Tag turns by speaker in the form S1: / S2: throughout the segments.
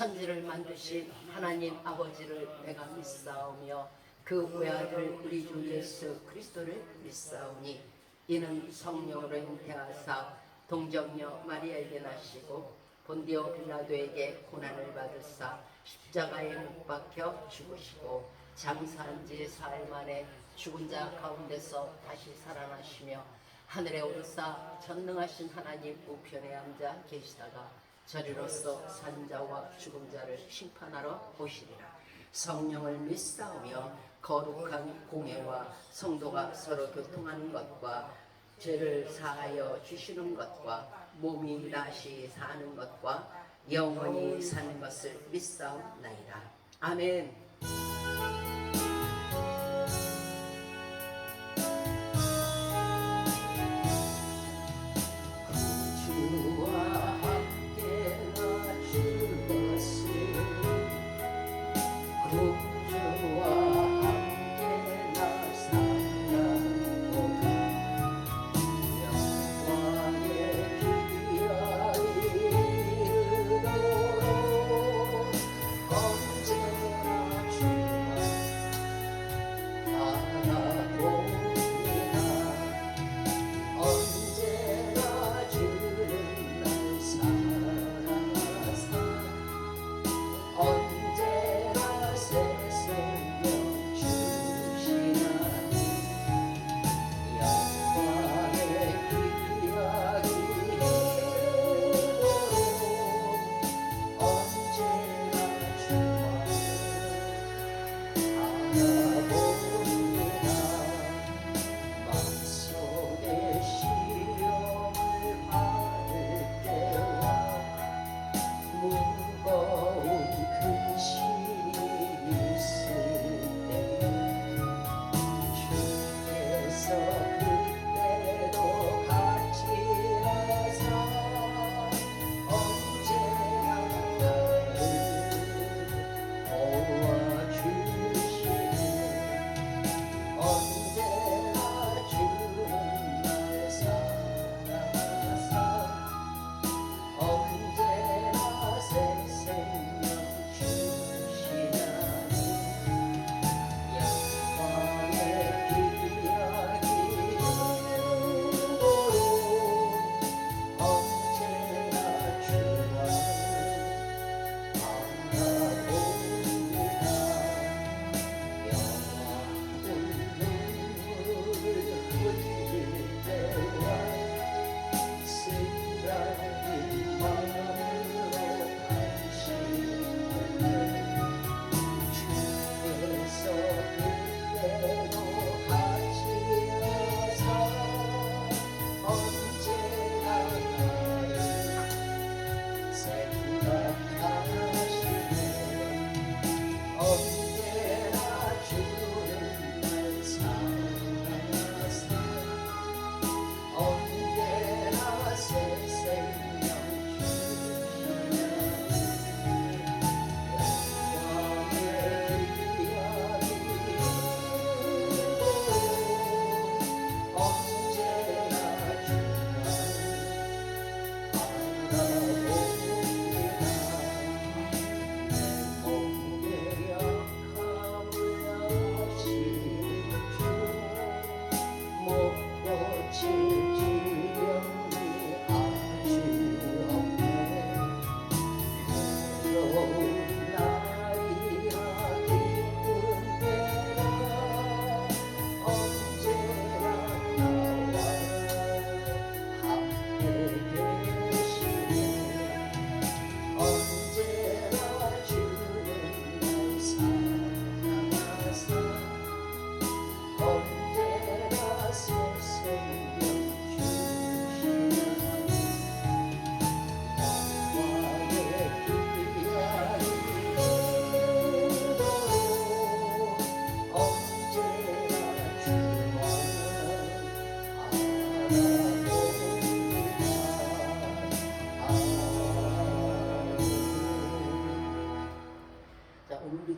S1: 천지를 만드신 하나님 아버지를 내가 믿사오며 그 외아들 우리 주 예수 그리스도를 믿사오니 이는 성령으로 잉태하사 동정녀 마리아에게 나시고 본디오 빌라도에게 고난을 받으사 십자가에 못 박혀 죽으시고 장사한 지 사흘 만에 죽은 자 가운데서 다시 살아나시며 하늘에 오르사 전능하신 하나님 우편에 앉아 계시다가 저리로서 산자와 죽은 자를 심판하러 오시리라. 성령을 믿사오며 거룩한 공예와 성도가 서로 교통하는 것과 죄를 사하여 주시는 것과 몸이 다시 사는 것과 영원히 사는 것을 믿사옵나이다. 아멘.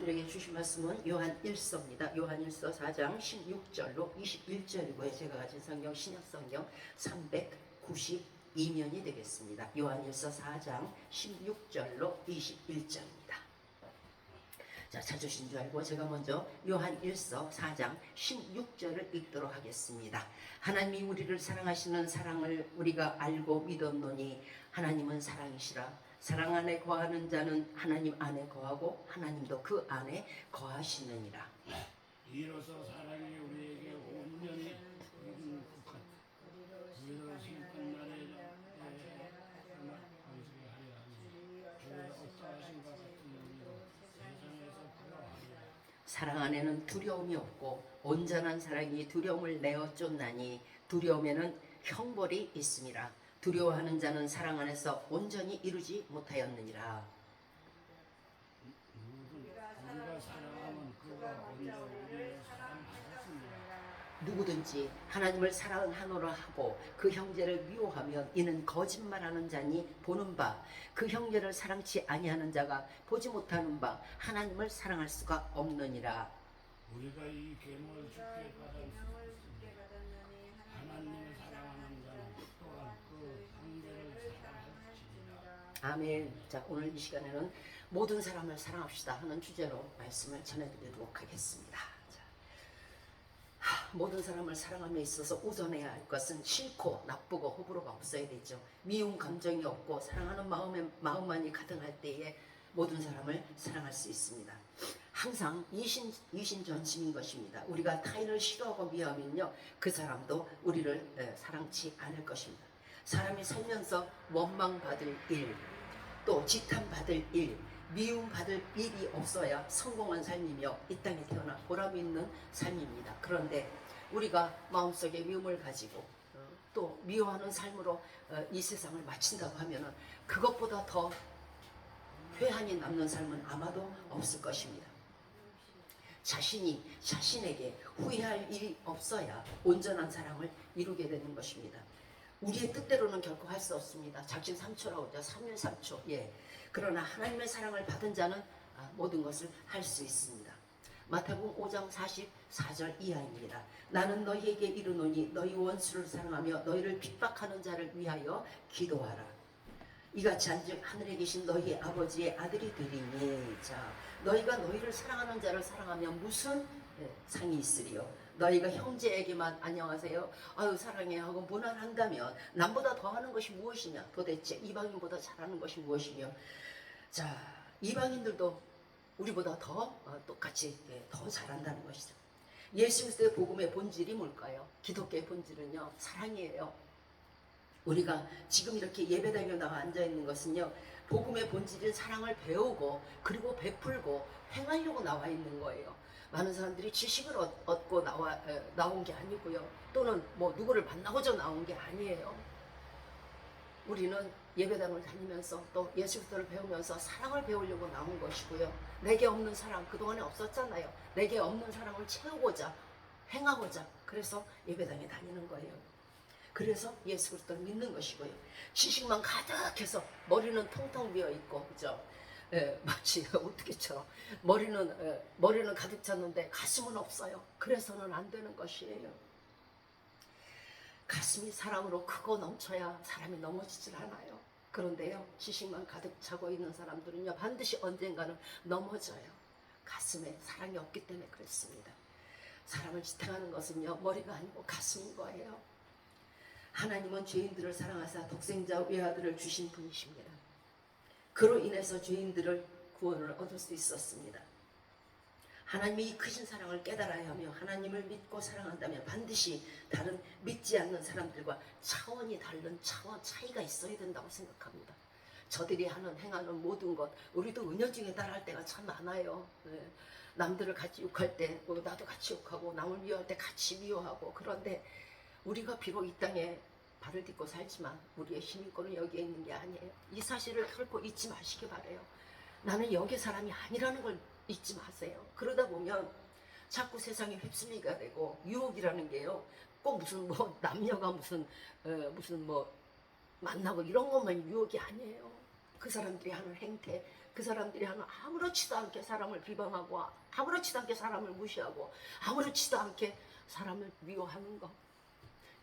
S1: 우리들에게 주신 말씀은 요한 1서입니다. 요한 1서 4장 16절로 21절이고요. 제가 가진 성경 신약성경 391 이면이 되겠습니다. 요한일서 4장 16절로 21절입니다. 자, 찾으신 줄 알고 제가 먼저 요한일서 4장 16절을 읽도록 하겠습니다. 하나님이 우리를 사랑하시는 사랑을 우리가 알고 믿었노니 하나님은 사랑이시라. 사랑 안에 거하는 자는 하나님 안에 거하고 하나님도 그 안에 거하시느니라.
S2: 이로써 사랑이 우리에게 온전히 국한 우리로 심판 날에 어떠하신 것 같은 의미로 세상에서 부러워하리라.
S1: 사랑 안에는 두려움이 없고 온전한 사랑이 두려움을 내어 쫓나니 두려움에는 형벌이 있음이라. 두려워하는 자는 사랑 안에서 온전히 이루지 못하였느니라.
S2: 우리가 사랑하면 그가 먼저 우리를 사랑하였습니다.
S1: 누구든지 하나님을 사랑하노라 하고 그 형제를 미워하면 이는 거짓말하는 자니 보는 바 그 형제를 사랑치 아니하는 자가 보지 못하는 바 하나님을 사랑할 수가 없느니라.
S2: 우리가 이 계명을 주께 받았으니 하나님을 사랑하는 자는 또한 그 형제를 사랑할지니라.
S1: 아멘. 자, 오늘 이 시간에는 모든 사람을 사랑합시다 하는 주제로 말씀을 전해드리도록 하겠습니다. 모든 사람을 사랑함에 있어서 우선해야 할 것은 싫고 나쁘고 호불호가 없어야 되죠. 미움 감정이 없고 사랑하는 마음만이 가득할 때에 모든 사람을 사랑할 수 있습니다. 항상 이신전심인 것입니다. 우리가 타인을 싫어하고 미워하면요, 그 사람도 우리를 사랑치 않을 것입니다. 사람이 살면서 원망받을 일, 또 지탄받을 일, 미움받을 일이 없어야 성공한 삶이며 이 땅에 태어나 보람 있는 삶입니다. 그런데 우리가 마음속에 미움을 가지고 또 미워하는 삶으로 이 세상을 마친다고 하면 그것보다 더 회한이 남는 삶은 아마도 없을 것입니다. 자신이 자신에게 후회할 일이 없어야 온전한 사랑을 이루게 되는 것입니다. 우리의 뜻대로는 결코 할 수 없습니다. 작심삼초라고 하죠. 삼일삼초. 예. 그러나 하나님의 사랑을 받은 자는 모든 것을 할 수 있습니다. 마태복음 5장 44절 이하입니다. 나는 너희에게 이르노니 너희 원수를 사랑하며 너희를 핍박하는 자를 위하여 기도하라. 이같이 한즉 하늘에 계신 너희 아버지의 아들이 되리니. 자, 너희가 너희를 사랑하는 자를 사랑하면 무슨 상이 있으리요? 너희가 형제에게만 안녕하세요, 아유 사랑해 하고 무난한다면 남보다 더하는 것이 무엇이냐? 도대체 이방인보다 잘하는 것이 무엇이며? 자, 이방인들도 우리보다 더 똑같이 더 잘한다는 것이죠. 예수 그리스도의 복음의 본질이 뭘까요? 기독교의 본질은요, 사랑이에요. 우리가 지금 이렇게 예배당에 나와 앉아있는 것은요, 복음의 본질인 사랑을 배우고 그리고 베풀고 행하려고 나와 있는 거예요. 많은 사람들이 지식을 얻고 나온 게 아니고요, 또는 뭐 누구를 만나고자 나온 게 아니에요. 우리는 예배당을 다니면서 또 예수 그리스도를 배우면서 사랑을 배우려고 나온 것이고요. 내게 없는 사랑 그동안에 없었잖아요. 내게 없는 사랑을 채우고자 행하고자 그래서 예배당에 다니는 거예요. 그래서 예수 그리스도를 믿는 것이고요. 지식만 가득해서 머리는 텅텅 비어 있고, 그죠? 마치 어떻게처럼 머리는 가득 찼는데 가슴은 없어요. 그래서는 안 되는 것이에요. 가슴이 사랑으로 크고 넘쳐야 사람이 넘어지질 않아요. 그런데요, 지식만 가득 차고 있는 사람들은요, 반드시 언젠가는 넘어져요. 가슴에 사랑이 없기 때문에 그렇습니다. 사람을 지탱하는 것은요, 머리가 아니고 가슴인 거예요. 하나님은 죄인들을 사랑하사 독생자 외아들을 주신 분이십니다. 그로 인해서 죄인들을 구원을 얻을 수 있었습니다. 하나님이 이 크신 사랑을 깨달아야 하며 하나님을 믿고 사랑한다면 반드시 다른 믿지 않는 사람들과 차원이 다른 차이가 있어야 된다고 생각합니다. 저들이 행하는 모든 것, 우리도 은연중에 따라할 때가 참 많아요. 남들을 같이 욕할 때 나도 같이 욕하고, 남을 미워할 때 같이 미워하고. 그런데 우리가 비록 이 땅에 발을 딛고 살지만 우리의 힘있고는 여기에 있는 게 아니에요. 이 사실을 결코 잊지 마시기 바래요. 나는 여기 사람이 아니라는 걸 잊지 마세요. 그러다 보면 자꾸 세상에 휩쓸리게 되고, 유혹이라는 게요, 꼭 무슨 남녀가 무슨 만나고 이런 것만 유혹이 아니에요. 그 사람들이 하는 행태, 그 사람들이 하는 아무렇지도 않게 사람을 비방하고, 아무렇지도 않게 사람을 무시하고, 아무렇지도 않게 사람을 미워하는 것,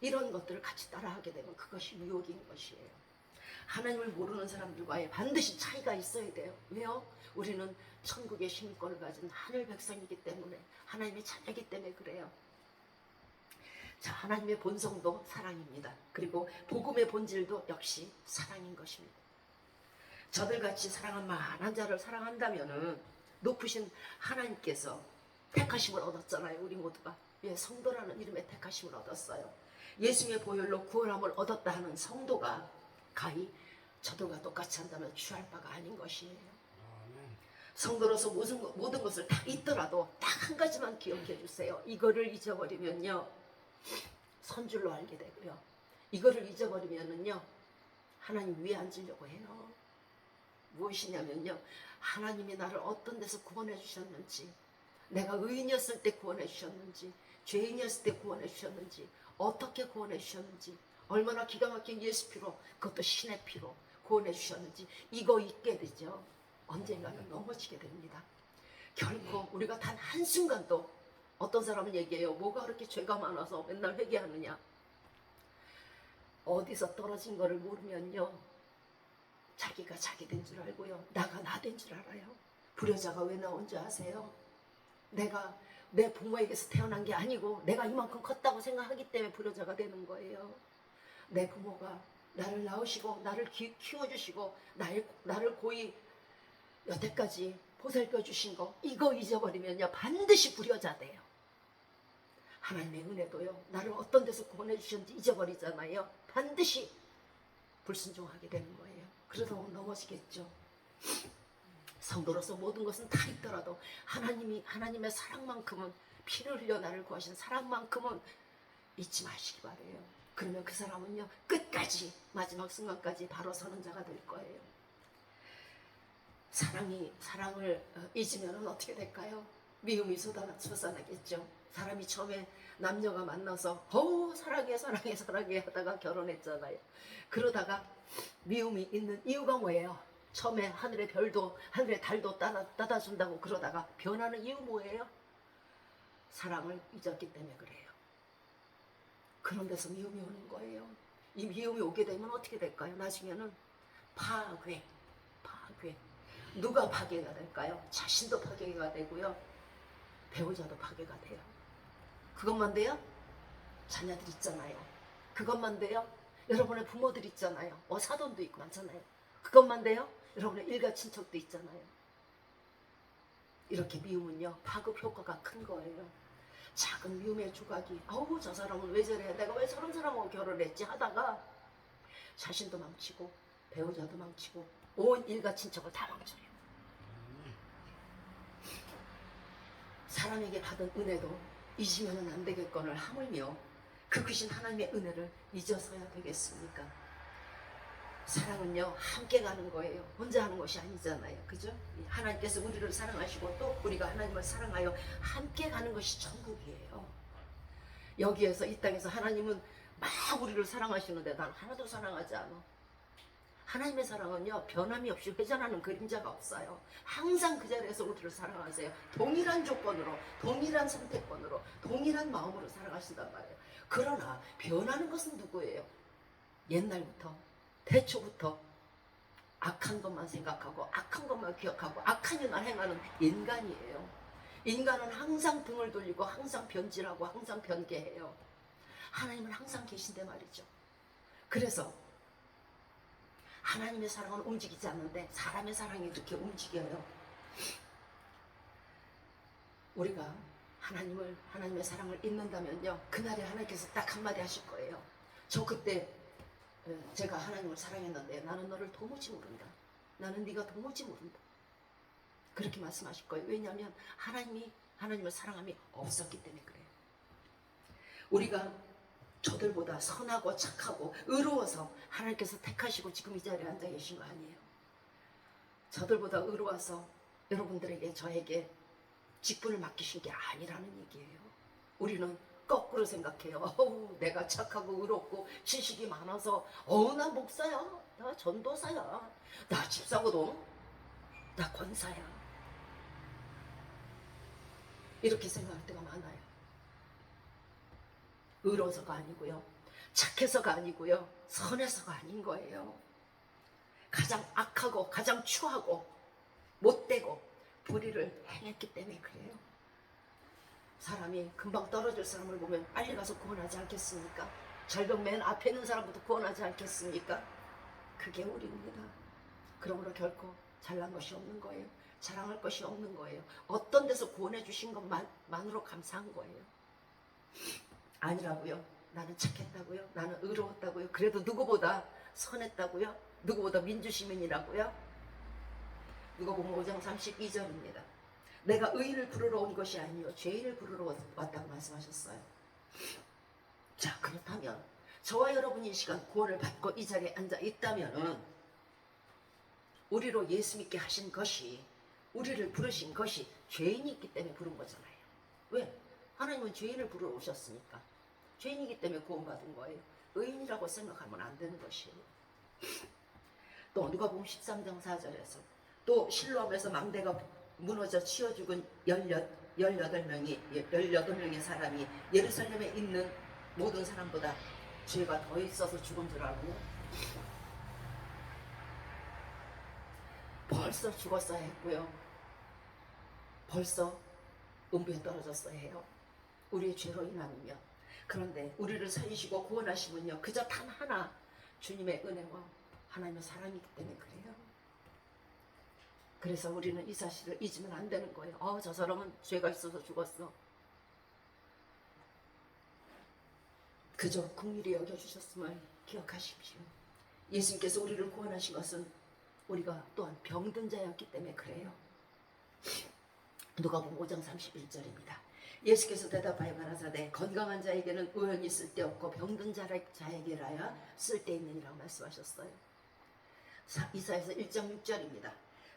S1: 이런 것들을 같이 따라하게 되면 그것이 유혹인 것이에요. 하나님을 모르는 사람들과의 반드시 차이가 있어야 돼요. 왜요? 우리는 천국의 시민권을 가진 하늘 백성이기 때문에, 하나님의 자녀이기 때문에 그래요. 자, 하나님의 본성도 사랑입니다. 그리고 복음의 본질도 역시 사랑인 것입니다. 저들같이 사랑한 많은 자를 사랑한다면은 높으신 하나님께서 택하심을 얻었잖아요. 우리 모두가. 예, 성도라는 이름의 택하심을 얻었어요. 예수님의 보혈로 구원함을 얻었다 하는 성도가 가히 저들과 똑같이 한다면 취할 바가 아닌 것이에요.
S2: 아멘.
S1: 성도로서 모든 것을 다 잊더라도 딱 한 가지만 기억해 주세요. 이거를 잊어버리면요, 선줄로 알게 되고요. 이거를 잊어버리면은요, 하나님 위에 앉으려고 해요. 무엇이냐면요, 하나님이 나를 어떤 데서 구원해 주셨는지, 내가 의인이었을 때 구원해 주셨는지, 죄인이었을 때 구원해 주셨는지, 어떻게 구원해 주셨는지, 얼마나 기가 막힌 예수 피로, 그것도 신의 피로 구원해 주셨는지, 이거 잊게 되죠. 언젠가는 넘어지게 됩니다. 결코 우리가 단 한순간도, 어떤 사람은 얘기해요. 뭐가 그렇게 죄가 많아서 맨날 회개하느냐. 어디서 떨어진 거를 모르면요, 자기가 자기 된 줄 알고요, 나가 나 된 줄 알아요. 불효자가 왜 나온 줄 아세요? 내가 내 부모에게서 태어난 게 아니고 내가 이만큼 컸다고 생각하기 때문에 불효자가 되는 거예요. 내 부모가 나를 낳으시고 나를 키워주시고 나를 고이 여태까지 보살펴 주신 거, 이거 잊어버리면요 반드시 불효자 돼요. 하나님의 은혜도요, 나를 어떤 데서 구원해 주셨는지 잊어버리잖아요. 반드시 불순종하게 되는 거예요. 그러다 보면 넘어지겠죠. 성도로서 모든 것은 다 있더라도 하나님의 사랑만큼은, 피를 흘려 나를 구하신 사랑만큼은 잊지 마시기 바래요. 그러면 그 사람은요 끝까지, 마지막 순간까지 바로 서는 자가 될 거예요. 사랑을 잊으면 어떻게 될까요? 미움이 솟아나겠죠. 사람이 처음에 남녀가 만나서 사랑해 사랑해 사랑해 하다가 결혼했잖아요. 그러다가 미움이 있는 이유가 뭐예요? 처음에 하늘의 달도 따다준다고 그러다가 변하는 이유 뭐예요? 사랑을 잊었기 때문에 그래요. 그런 데서 미움이 오는 거예요. 이 미움이 오게 되면 어떻게 될까요? 나중에는 파괴. 누가 파괴가 될까요? 자신도 파괴가 되고요, 배우자도 파괴가 돼요. 그것만 돼요? 자녀들 있잖아요. 그것만 돼요? 여러분의 부모들 있잖아요. 사돈도 있고 많잖아요. 그것만 돼요? 여러분의 일가 친척도 있잖아요. 이렇게 미움은요 파급 효과가 큰 거예요. 작은 미움의 조각이, 저 사람은 왜 저래, 내가 왜 저런 사람하고 결혼했지 하다가 자신도 망치고 배우자도 망치고 온 일가 친척을 다 망쳐요. 사람에게 받은 은혜도 잊으면 안 되겠거늘 하물며 그 크신 하나님의 은혜를 잊어서야 되겠습니까? 사랑은요 함께 가는 거예요. 혼자 하는 것이 아니잖아요. 그죠? 하나님께서 우리를 사랑하시고 또 우리가 하나님을 사랑하여 함께 가는 것이 천국이에요. 여기에서, 이 땅에서 하나님은 막 우리를 사랑하시는데 난 하나도 사랑하지 않아. 하나님의 사랑은요 변함이 없이 회전하는 그림자가 없어요. 항상 그 자리에서 우리를 사랑하세요. 동일한 조건으로, 동일한 선택권으로, 동일한 마음으로 사랑하신단 말이에요. 그러나 변하는 것은 누구예요? 옛날부터, 태초부터 악한 것만 생각하고 악한 것만 기억하고 악한 일만 행하는 인간이에요. 인간은 항상 등을 돌리고 항상 변질하고 항상 변개해요. 하나님은 항상 계신데 말이죠. 그래서 하나님의 사랑은 움직이지 않는데 사람의 사랑이 이렇게 움직여요. 우리가 하나님의 사랑을 잊는다면요 그날에 하나님께서 딱 한마디 하실 거예요. 저 그때 제가 하나님을 사랑했는데 나는 너를 도무지 모른다. 나는 네가 도무지 모른다. 그렇게 말씀하실 거예요. 왜냐하면 하나님을 사랑함이 없었기 때문에 그래요. 우리가 저들보다 선하고 착하고 의로워서 하나님께서 택하시고 지금 이 자리에 앉아 계신 거 아니에요. 저들보다 의로워서 여러분들에게, 저에게 직분을 맡기신 게 아니라는 얘기예요. 우리는 거꾸로 생각해요. 내가 착하고 의롭고 지식이 많아서 나 목사야, 나 전도사야, 나 집사거든, 나 권사야, 이렇게 생각할 때가 많아요. 의로워서가 아니고요, 착해서가 아니고요, 선해서가 아닌 거예요. 가장 악하고 가장 추하고 못되고 불의를 행했기 때문에 그래요. 사람이 금방 떨어질 사람을 보면 빨리 가서 구원하지 않겠습니까? 절벽 맨 앞에 있는 사람부터 구원하지 않겠습니까? 그게 우리입니다. 그러므로 결코 잘난 것이 없는 거예요. 자랑할 것이 없는 거예요. 어떤 데서 구원해 주신 것만으로 감사한 거예요. 아니라고요. 나는 착했다고요. 나는 의로웠다고요. 그래도 누구보다 선했다고요. 누구보다 민주시민이라고요. 누가복음 5장 32절입니다. 내가 의인을 부르러 온 것이 아니요 죄인을 부르러 왔다고 말씀하셨어요. 자, 그렇다면 저와 여러분이 이 시간 구원을 받고 이 자리에 앉아 있다면은 우리로 예수 믿게 하신 것이, 우리를 부르신 것이 죄인이 있기 때문에 부른 거잖아요. 왜? 하나님은 죄인을 부르러 오셨으니까. 죄인이기 때문에 구원받은 거예요. 의인이라고 생각하면 안 되는 것이에요. 또 누가복음 13장 4절에서 또 실로암에서 망대가 무너져 치워 죽은 18명의 사람이 예루살렘에 있는 모든 사람보다 죄가 더 있어서 죽은 줄 알고 벌써 죽었어야 했고요. 벌써 음부에 떨어졌어야 해요. 우리의 죄로 인하면요. 그런데 우리를 살리시고 구원하시면요, 그저 단 하나, 주님의 은혜와 하나님의 사랑이기 때문에 그래요. 그래서 우리는 이 사실을 잊으면 안 되는 거예요. 저 사람은 죄가 있어서 죽었어. 그저 긍휼히 여겨주셨음을 기억하십시오. 예수님께서 우리를 구원하신 것은 우리가 또한 병든 자였기 때문에 그래요. 누가복음 5장 31절입니다. 예수께서 대답하여 가라사대 건강한 자에게는 의원이 쓸데없고 병든 자에게라야 쓸데있느니라고 말씀하셨어요. 이사야서 1장 6절입니다.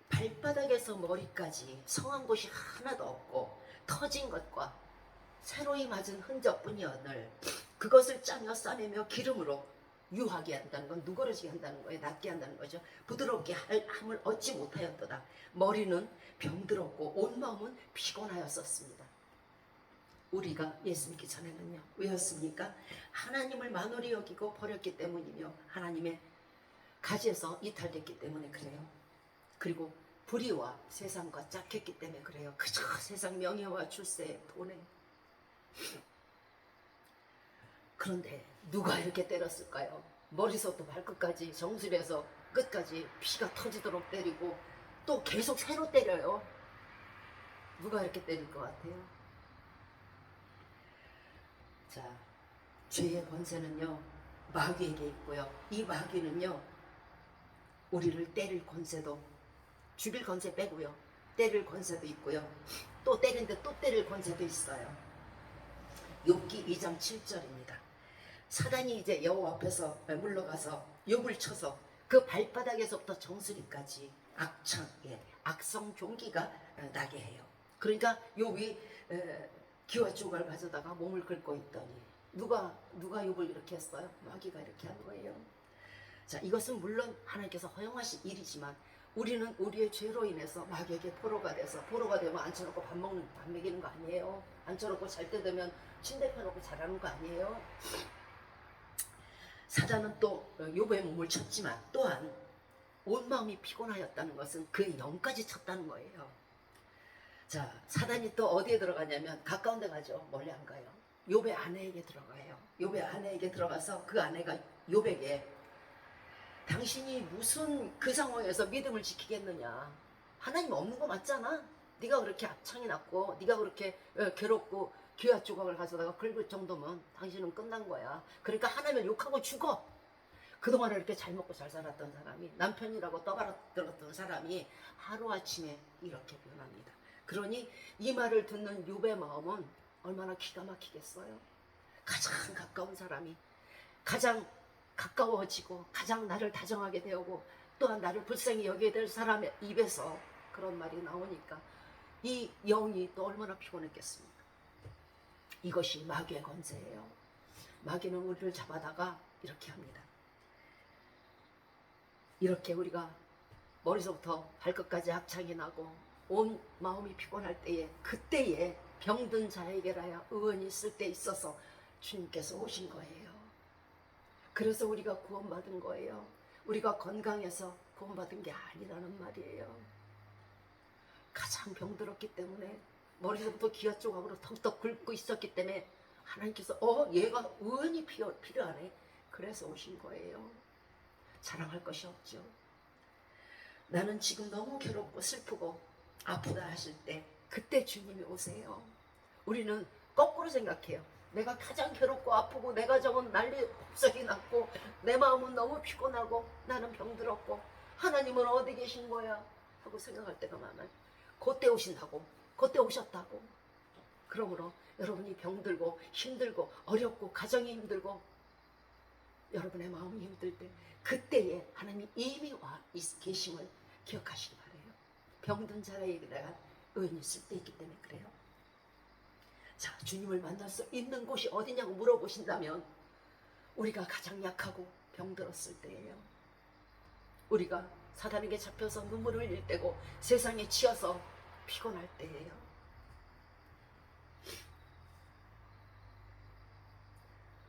S1: 발바닥에서 머리까지 성한 곳이 하나도 없고 터진 것과 새로이 맞은 흔적뿐이었늘 그것을 짜며 싸매며 기름으로 유하게 한다는 건 누그러지게 한다는 거예요. 낫게 한다는 거죠. 부드럽게 할 함을 얻지 못하였도다. 머리는 병들었고 온 마음은 피곤하였었습니다. 우리가 예수 믿기 전에는요, 왜였습니까? 하나님을 만홀히 여기고 버렸기 때문이며 하나님의 가지에서 이탈됐기 때문에 그래요. 그리고 불의와 세상과 짝했기 때문에 그래요. 그저 세상 명예와 출세, 돈에. 그런데 누가 이렇게 때렸을까요? 머리서부터 발끝까지 정수리에서 끝까지 피가 터지도록 때리고 또 계속 새로 때려요. 누가 이렇게 때릴 것 같아요? 자, 죄의 권세는요, 마귀에게 있고요. 이 마귀는요, 우리를 때릴 권세도, 죽일 권세 빼고요, 때릴 권세도 있고요. 또 때리는데 또 때릴 권세도 있어요. 욥기 2장 7절입니다. 사단이 이제 여호와 앞에서 물러가서 욥을 쳐서 그 발바닥에서부터 정수리까지 악성 종기가 나게 해요. 그러니까 욥이 기와 조각을 가져다가 몸을 긁고 있더니 누가 욥을 이렇게 했어요? 마귀가 이렇게 한 거예요. 자, 이것은 물론 하나님께서 허용하신 일이지만 우리는 우리의 죄로 인해서 마귀에게 포로가 되면 앉혀놓고 밥 먹이는 거 아니에요? 앉혀놓고 잘 때 되면 침대 펴놓고 자라는 거 아니에요? 사단은 또 욥의 몸을 쳤지만 또한 온 마음이 피곤하였다는 것은 그의 영까지 쳤다는 거예요. 자, 사단이 또 어디에 들어가냐면 가까운 데 가죠. 멀리 안 가요. 욥의 아내에게 들어가요. 욥의 아내에게 들어가서 그 아내가 욥에게 당신이 무슨 그 상황에서 믿음을 지키겠느냐. 하나님 없는 거 맞잖아. 네가 그렇게 악창이 났고 네가 그렇게 괴롭고 귀와 조각을 가져다가 긁을 정도면 당신은 끝난 거야. 그러니까 하나님을 욕하고 죽어. 그동안 이렇게 잘 먹고 잘 살았던 사람이, 남편이라고 떠받들었던 사람이 하루아침에 이렇게 변합니다. 그러니 이 말을 듣는 욥의 마음은 얼마나 기가 막히겠어요. 가장 가까운 사람이, 가장 가까워지고 가장 나를 다정하게 되고 또한 나를 불쌍히 여기게 될 사람의 입에서 그런 말이 나오니까 이 영이 또 얼마나 피곤했겠습니까? 이것이 마귀의 권세예요. 마귀는 우리를 잡아다가 이렇게 합니다. 이렇게 우리가 머리서부터 발끝까지 악창이 나고 온 마음이 피곤할 때에, 그때에 병든 자에게라야 의원이 있을 때 있어서 주님께서 오신 거예요. 그래서 우리가 구원받은 거예요. 우리가 건강해서 구원받은 게 아니라는 말이에요. 가장 병들었기 때문에 머리서부터 기아 조각으로 턱턱 긁고 있었기 때문에 하나님께서 얘가 의원이 필요하네. 그래서 오신 거예요. 자랑할 것이 없죠. 나는 지금 너무 괴롭고 슬프고 아프다 하실 때 그때 주님이 오세요. 우리는 거꾸로 생각해요. 내가 가장 괴롭고 아프고 내가 저건 난리 폭삭이 났고 내 마음은 너무 피곤하고 나는 병들었고 하나님은 어디 계신 거야? 하고 생각할 때가 많아요. 그때 오신다고, 그때 오셨다고. 그러므로 여러분이 병들고 힘들고 어렵고 가정이 힘들고 여러분의 마음이 힘들 때 그때에 하나님이 이미 와 계심을 기억하시기 바래요. 병든 자에게다가 의인이 있을 때 있기 때문에 그래요. 자, 주님을 만날 수 있는 곳이 어디냐고 물어보신다면 우리가 가장 약하고 병들었을 때예요. 우리가 사단에게 잡혀서 눈물을 흘릴 때고 세상에 치여서 피곤할 때예요.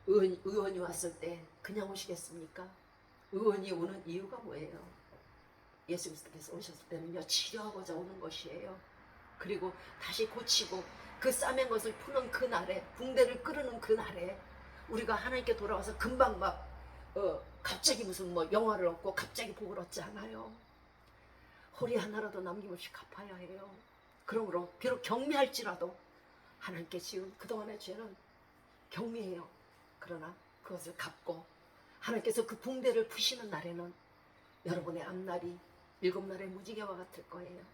S1: 의원이 왔을 때 그냥 오시겠습니까? 의원이 오는 이유가 뭐예요? 예수 그리스도께서 오셨을 때는요, 치료하고자 오는 것이에요. 그리고 다시 고치고 그 싸맨 것을 푸는 그날에, 붕대를 끄르는 그날에 우리가 하나님께 돌아와서 금방 막 갑자기 무슨 뭐 영화를 얻고 갑자기 복을 얻지 않아요. 허리 하나라도 남김없이 갚아야 해요. 그러므로 비록 경미할지라도 하나님께 지은 그동안의 죄는 경미해요. 그러나 그것을 갚고 하나님께서 그 붕대를 푸시는 날에는 여러분의 앞날이 7날의 무지개와 같을 거예요.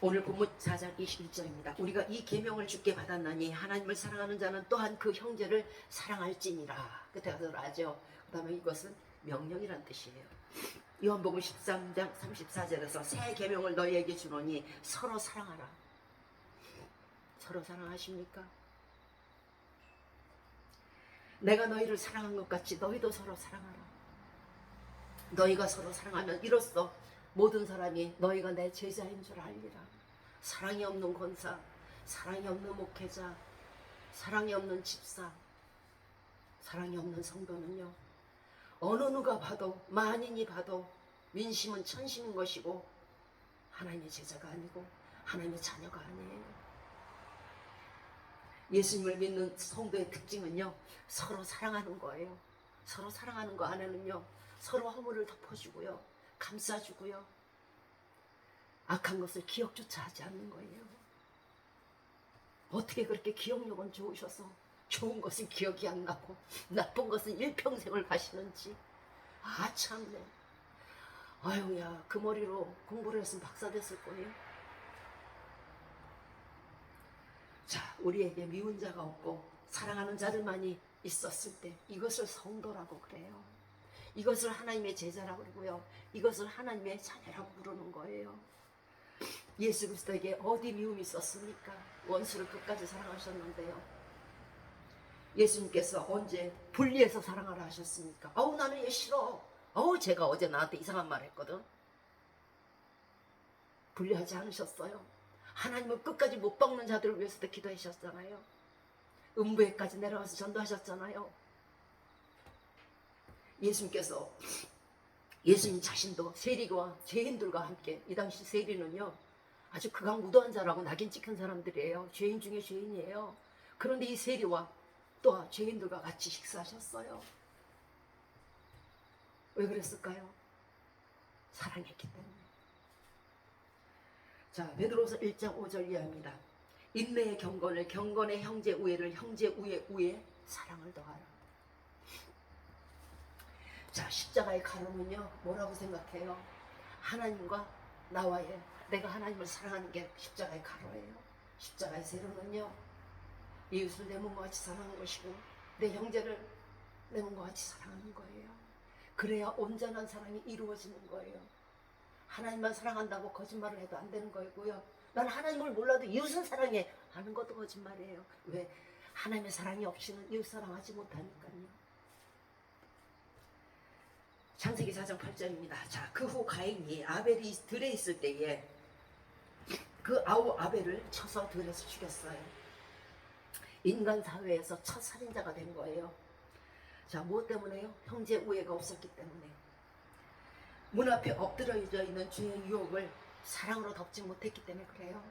S1: 오늘 본문 4장 21절입니다. 우리가 이 계명을 주께 받았나니 하나님을 사랑하는 자는 또한 그 형제를 사랑할지니라. 끝에 가서 나죠. 그 다음에 이것은 명령이란 뜻이에요. 요한복음 13장 34절에서 새 계명을 너희에게 주노니 서로 사랑하라. 서로 사랑하십니까? 내가 너희를 사랑한 것 같이 너희도 서로 사랑하라. 너희가 서로 사랑하면 이로써 모든 사람이 너희가 내 제자인 줄 알리라. 사랑이 없는 권사, 사랑이 없는 목회자, 사랑이 없는 집사, 사랑이 없는 성도는요, 어느 누가 봐도 만인이 봐도 민심은 천심인 것이고 하나님의 제자가 아니고 하나님의 자녀가 아니에요. 예수님을 믿는 성도의 특징은요, 서로 사랑하는 거예요. 서로 사랑하는 거 안에는요, 서로 허물을 덮어주고요, 감싸주고요, 악한 것을 기억조차 하지 않는 거예요. 어떻게 그렇게 기억력은 좋으셔서 좋은 것은 기억이 안 나고 나쁜 것은 일평생을 가시는지. 아, 참네. 아유야, 그 머리로 공부를 했으면 박사 됐을 거예요. 자, 우리에게 미운 자가 없고 사랑하는 자들만이 있었을 때 이것을 성도라고 그래요. 이것을 하나님의 제자라고 그러고요, 이것을 하나님의 자녀라고 부르는 거예요. 예수 그리스도에게 어디 미움이 있었습니까? 원수를 끝까지 사랑하셨는데요. 예수님께서 언제 분리해서 사랑하라 하셨습니까? 아우, 나는 얘 싫어. 아우, 제가 어제 나한테 이상한 말 했거든. 분리하지 않으셨어요. 하나님은 끝까지 못 박는 자들을 위해서도 기도하셨잖아요. 음부에까지 내려와서 전도하셨잖아요. 예수님께서, 예수님 자신도 세리와 죄인들과 함께, 이 당시 세리는요, 아주 극악무도한 자라고 낙인 찍힌 사람들이에요. 죄인 중에 죄인이에요. 그런데 이 세리와 또 죄인들과 같이 식사하셨어요. 왜 그랬을까요? 사랑했기 때문에. 자, 베드로서 1장 5절 이하입니다. 인내의 경건을, 경건의 형제 우애를, 형제 우애 사랑을 더하라. 자, 십자가의 가로는요, 뭐라고 생각해요? 하나님과 나와의, 내가 하나님을 사랑하는 게 십자가의 가로예요. 십자가의 세로는요, 이웃을 내 몸과 같이 사랑하는 것이고 내 형제를 내 몸과 같이 사랑하는 거예요. 그래야 온전한 사랑이 이루어지는 거예요. 하나님만 사랑한다고 거짓말을 해도 안 되는 거고요. 난 하나님을 몰라도 이웃을 사랑해 하는 것도 거짓말이에요. 왜? 하나님의 사랑이 없이는 이웃 사랑하지 못하니까요. 창세기 4장 8절입니다. 자, 그 후 가인이 아벨이 들에 있을 때에 그 아우 아벨을 쳐서 들에서 죽였어요. 인간 사회에서 첫 살인자가 된 거예요. 자, 무엇 때문에요? 형제 우애가 없었기 때문에. 문 앞에 엎드려 있는 죄의 유혹을 사랑으로 덮지 못했기 때문에 그래요.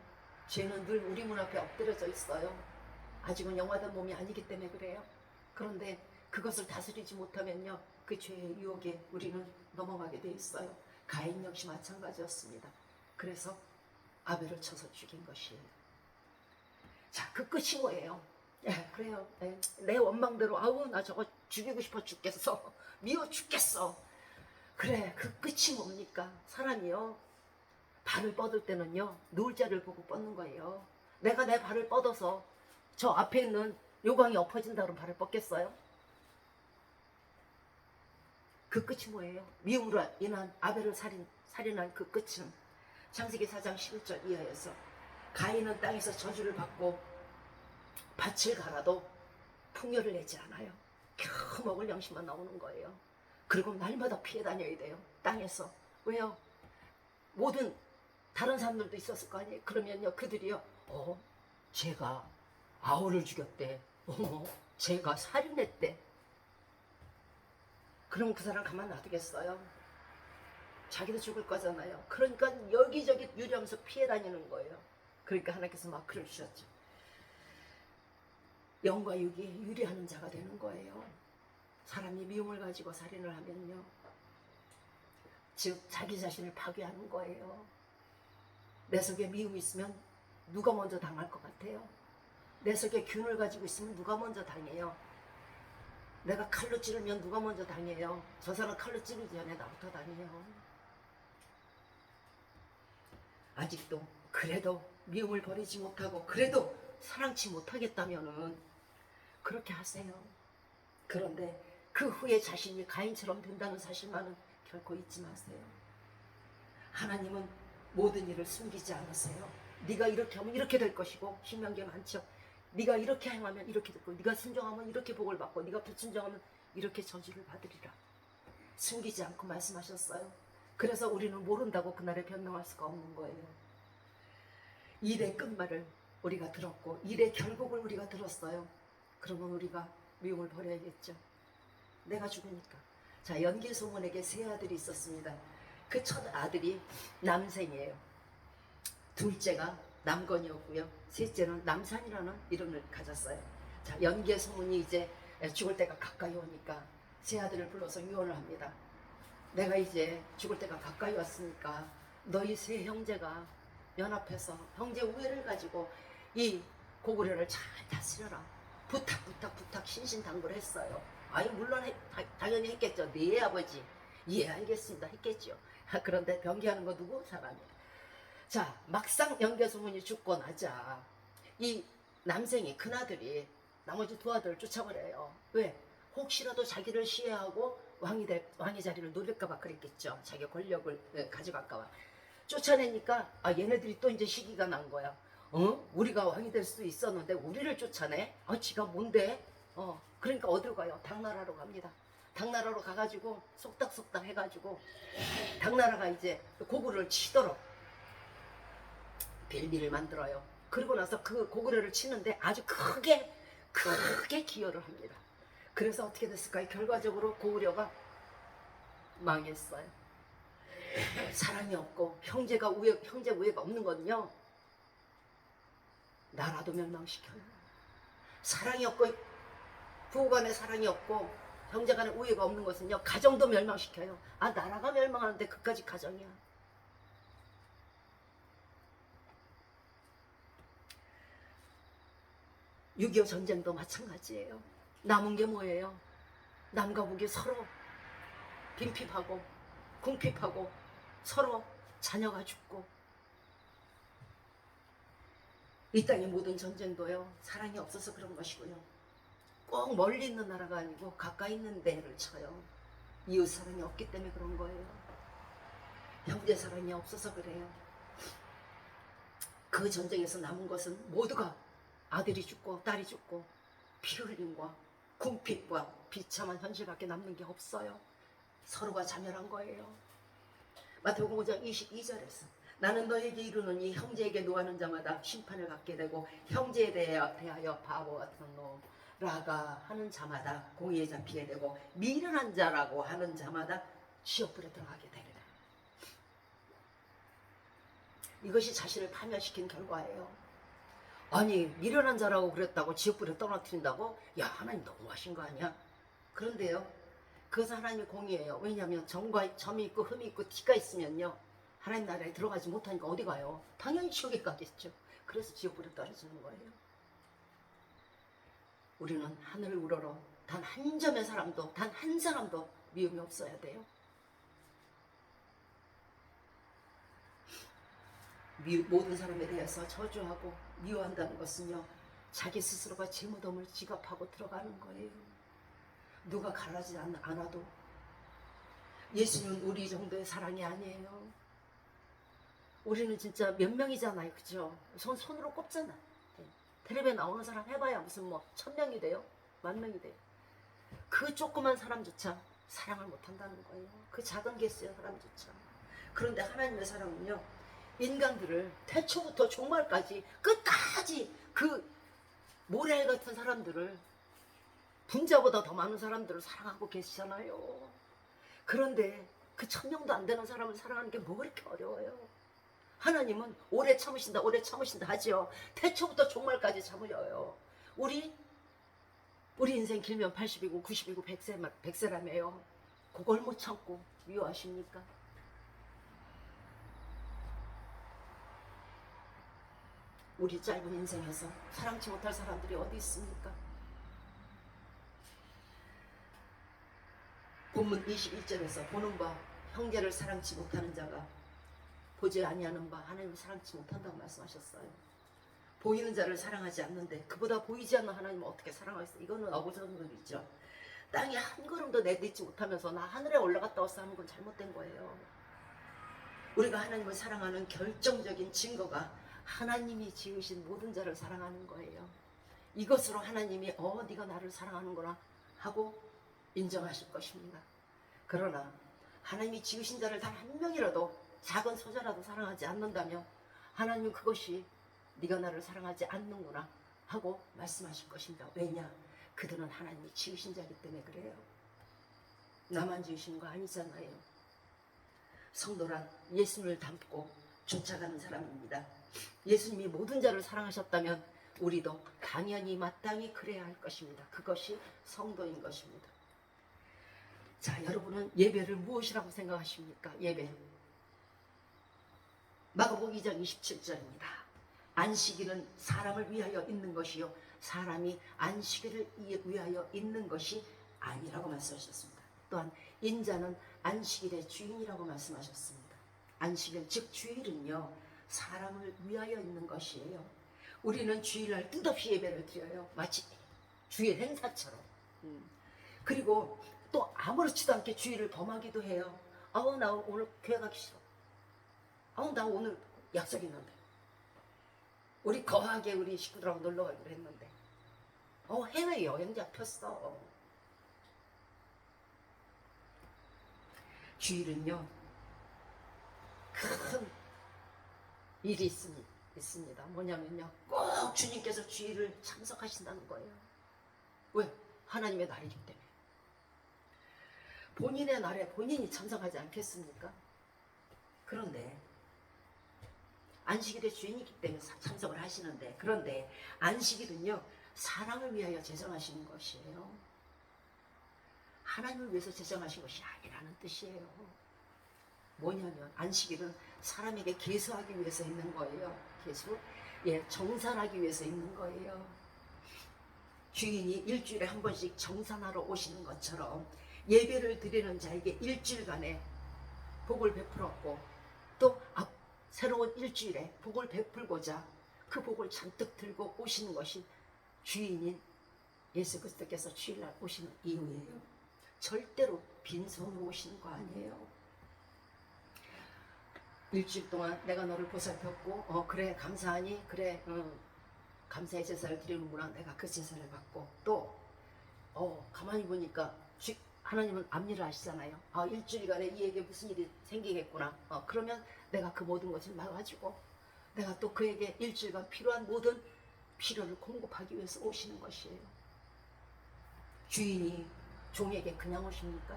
S1: 죄는 늘 우리 문 앞에 엎드려져 있어요. 아직은 영화된 몸이 아니기 때문에 그래요. 그런데 그것을 다스리지 못하면요, 그 죄의 유혹에 우리는 넘어가게 돼 있어요. 가인 역시 마찬가지였습니다. 그래서 아벨을 쳐서 죽인 것이에요. 자, 그 끝이 뭐예요? 그래요. 내 원망대로 아우 나 저거 죽이고 싶어 죽겠어. 미워 죽겠어. 그래, 그 끝이 뭡니까? 사람이요, 발을 뻗을 때는요, 누울 자리를 보고 뻗는 거예요. 내가 내 발을 뻗어서 저 앞에 있는 요광이 엎어진다 그러면 발을 뻗겠어요? 그 끝이 뭐예요? 미움으로 인한 아벨을 살인한 그 끝은 창세기 4장 11절 이하에서 가인은 땅에서 저주를 받고 밭을 갈아도 풍요를 내지 않아요. 겨우 먹을 양식만 나오는 거예요. 그리고 날마다 피해 다녀야 돼요. 땅에서. 왜요? 모든 다른 사람들도 있었을 거 아니에요. 그러면요, 그들이요, 제가 아우를 죽였대. 제가 살인했대. 그럼 그 사람 가만 놔두겠어요? 자기도 죽을 거잖아요. 그러니까 여기저기 유리하면서 피해 다니는 거예요. 그러니까 하나님께서 막 그러셨죠. 영과 육이 유리하는 자가 되는 거예요. 사람이 미움을 가지고 살인을 하면요, 즉 자기 자신을 파괴하는 거예요. 내 속에 미움이 있으면 누가 먼저 당할 것 같아요? 내 속에 균을 가지고 있으면 누가 먼저 당해요? 내가 칼로 찌르면 누가 먼저 당해요? 저 사람 칼로 찌르기 전에 나부터 당해요. 아직도 그래도 미움을 버리지 못하고 그래도 사랑치 못하겠다면은 그렇게 하세요. 그런데 그 후에 자신이 가인처럼 된다는 사실만은 결코 잊지 마세요. 하나님은 모든 일을 숨기지 않으세요. 네가 이렇게 하면 이렇게 될 것이고, 신명기에 많죠. 네가 이렇게 행하면 이렇게 됐고, 네가 순종하면 이렇게 복을 받고, 네가 불순종하면 이렇게 저주를 받으리라. 숨기지 않고 말씀하셨어요. 그래서 우리는 모른다고 그날에 변명할 수가 없는 거예요. 일의 끝말을 우리가 들었고 일의 결국을 우리가 들었어요. 그러면 우리가 미움을 버려야겠죠. 내가 죽으니까. 자, 연개소문에게 세 아들이 있었습니다. 그 첫 아들이 남생이에요. 둘째가 남건이었고요. 셋째는 남산이라는 이름을 가졌어요. 자, 연개소문이 이제 죽을 때가 가까이 오니까 세 아들을 불러서 유언을 합니다. 내가 이제 죽을 때가 가까이 왔으니까 너희 세 형제가 연합해서 형제 우애를 가지고 이 고구려를 잘 다스려라. 부탁 신신당부를 했어요. 아니 물론 당연히 했겠죠. 네 아버지. 예, 알겠습니다. 했겠죠. 그런데 병기하는 거 누구? 사람이. 자, 막상 연개소문이 죽고 나자 이 남생이 큰아들이 나머지 두 아들을 쫓아버려요. 왜? 혹시라도 자기를 시해하고 왕의 자리를 노릴까봐 그랬겠죠. 자기 권력을 가져갈까봐. 쫓아내니까 얘네들이 또 이제 시기가 난 거야. 우리가 왕이 될 수 있었는데 우리를 쫓아내? 지가 뭔데? 그러니까 어디로 가요? 당나라로 갑니다. 당나라로 가가지고 속닥속닥 해가지고 당나라가 이제 고구려를 치도록 빌미를 만들어요. 그리고 나서 그 고구려를 치는데 아주 크게 기여를 합니다. 그래서 어떻게 됐을까요? 결과적으로 고구려가 망했어요. 사랑이 없고 형제 우애가 없는 건요, 나라도 멸망시켜요. 사랑이 없고 부부간에 사랑이 없고 형제간에 우애가 없는 것은요, 가정도 멸망시켜요. 나라가 멸망하는데 그까지 가정이야. 6.25 전쟁도 마찬가지예요. 남은 게 뭐예요? 남과 북이 서로 빈핍하고 궁핍하고 서로 자녀가 죽고. 이 땅의 모든 전쟁도요, 사랑이 없어서 그런 것이고요, 꼭 멀리 있는 나라가 아니고 가까이 있는 데를 쳐요. 이웃 사랑이 없기 때문에 그런 거예요. 형제 사랑이 없어서 그래요. 그 전쟁에서 남은 것은 모두가 아들이 죽고 딸이 죽고 피 흘림과 궁핍과 비참한 현실밖에 남는 게 없어요. 서로가 자멸한 거예요. 마태복음 5장 22절에서 나는 너에게 이르노니 형제에게 노하는 자마다 심판을 받게 되고 형제에 대하여 바보 같은 놈라가 하는 자마다 공의에 잡히게 되고 미련한 자라고 하는 자마다 지옥불에 들어가게 되리라. 이것이 자신을 파멸시킨 결과예요. 아니 미련한 자라고 그랬다고 지옥불에 떨어뜨린다고? 야 하나님 너무하신 거 아니야? 그런데요, 그것은 하나님의 공의예요. 왜냐하면 점이 있고 흠이 있고 티가 있으면요 하나님 나라에 들어가지 못하니까 어디 가요? 당연히 지옥에 가겠죠. 그래서 지옥불에 떨어지는 거예요. 우리는 하늘을 우러러 단 한 점의 사람도, 단 한 사람도 미움이 없어야 돼요. 모든 사람에 대해서 저주하고 미워한다는 것은요 자기 스스로가 제 무덤을 지갑하고 들어가는 거예요. 누가 갈라지 않아도. 예수님은 우리 정도의 사랑이 아니에요. 우리는 진짜 몇 명이잖아요, 그죠? 손으로 꼽잖아. 텔레비에 나오는 사람 해봐야 무슨 뭐 1000명이 돼요? 10,000명이 돼요. 그 조그만 사람조차 사랑을 못한다는 거예요. 그 작은 개수의 사람조차. 그런데 하나님의 사랑은요 인간들을 태초부터 종말까지 끝까지 그 모래 같은 사람들을, 분자보다 더 많은 사람들을 사랑하고 계시잖아요. 그런데 그 1000명도 안 되는 사람을 사랑하는 게 뭐 그렇게 어려워요? 하나님은 오래 참으신다 오래 참으신다 하지요. 태초부터 종말까지 참으려요. 우리 인생 길면 80이고 90이고 100세라며요. 그걸 못 참고 미워하십니까? 우리 짧은 인생에서 사랑치 못할 사람들이 어디 있습니까? 본문 21절에서 보는 바 형제를 사랑치 못하는 자가 보지 아니하는 바 하나님을 사랑치 못한다고 말씀하셨어요. 보이는 자를 사랑하지 않는데 그보다 보이지 않는 하나님을 어떻게 사랑하겠어요? 이거는 어부선들이죠. 땅에 한 걸음도 내딛지 못하면서 나 하늘에 올라갔다 왔어 하는 건 잘못된 거예요. 우리가 하나님을 사랑하는 결정적인 증거가 하나님이 지으신 모든 자를 사랑하는 거예요. 이것으로 하나님이 네가 나를 사랑하는구나 하고 인정하실 것입니다. 그러나 하나님이 지으신 자를 단 한 명이라도 작은 소자라도 사랑하지 않는다면 하나님은 그것이 네가 나를 사랑하지 않는구나 하고 말씀하실 것입니다. 왜냐? 그들은 하나님이 지으신 자이기 때문에 그래요. 나만 지으신 거 아니잖아요. 성도란 예수님을 닮고 쫓아가는 사람입니다. 예수님이 모든 자를 사랑하셨다면 우리도 당연히 마땅히 그래야 할 것입니다. 그것이 성도인 것입니다. 자, 여러분은 예배를 무엇이라고 생각하십니까? 예배. 마가복음 2장 27절입니다. 안식일은 사람을 위하여 있는 것이요 사람이 안식일을 위하여 있는 것이 아니라고 말씀하셨습니다. 또한 인자는 안식일의 주인이라고 말씀하셨습니다. 안식일 즉 주일은요 사람을 위하여 있는 것이에요. 우리는 주일날 뜻없이 예배를 드려요. 마치 주일 행사처럼. 그리고 또 아무렇지도 않게 주일을 범하기도 해요. 나 오늘 교회 가기 싫어. 나 오늘 약속 있는데. 우리 거하게 우리 식구들하고 놀러 가기로 했는데. 해외 여행 잡혔어. 주일은요 큰 일이 있습니다. 뭐냐면요 꼭 주님께서 주일을 참석하신다는 거예요. 왜? 하나님의 날이기 때문에. 본인의 날에 본인이 참석하지 않겠습니까? 그런데 안식일의 주인이기 때문에 참석을 하시는데, 그런데 안식일은요 사람을 위하여 제정하신 것이에요. 하나님을 위해서 제정하신 것이 아니라는 뜻이에요. 뭐냐면 안식일은 사람에게 계수하기 위해서 있는 거예요. 계수? 정산하기 위해서 있는 거예요. 주인이 일주일에 한 번씩 정산하러 오시는 것처럼 예배를 드리는 자에게 일주일간의 복을 베풀었고 또 새로운 일주일에 복을 베풀고자 그 복을 잔뜩 들고 오시는 것이 주인인 예수 그리스도께서 주일날 오시는 이유예요. 절대로 빈손으로 오시는 거 아니에요. 일주일 동안 내가 너를 보살폈고 그래 감사하니 그래 감사의 제사를 드리는구나. 내가 그 제사를 받고 또 가만히 보니까 하나님은 앞일을 아시잖아요. 일주일간에 이 에게 무슨 일이 생기겠구나. 그러면 내가 그 모든 것을 막아주고 내가 또 그에게 일주일간 필요한 모든 필요를 공급하기 위해서 오시는 것이에요. 주인이 종에게 그냥 오십니까?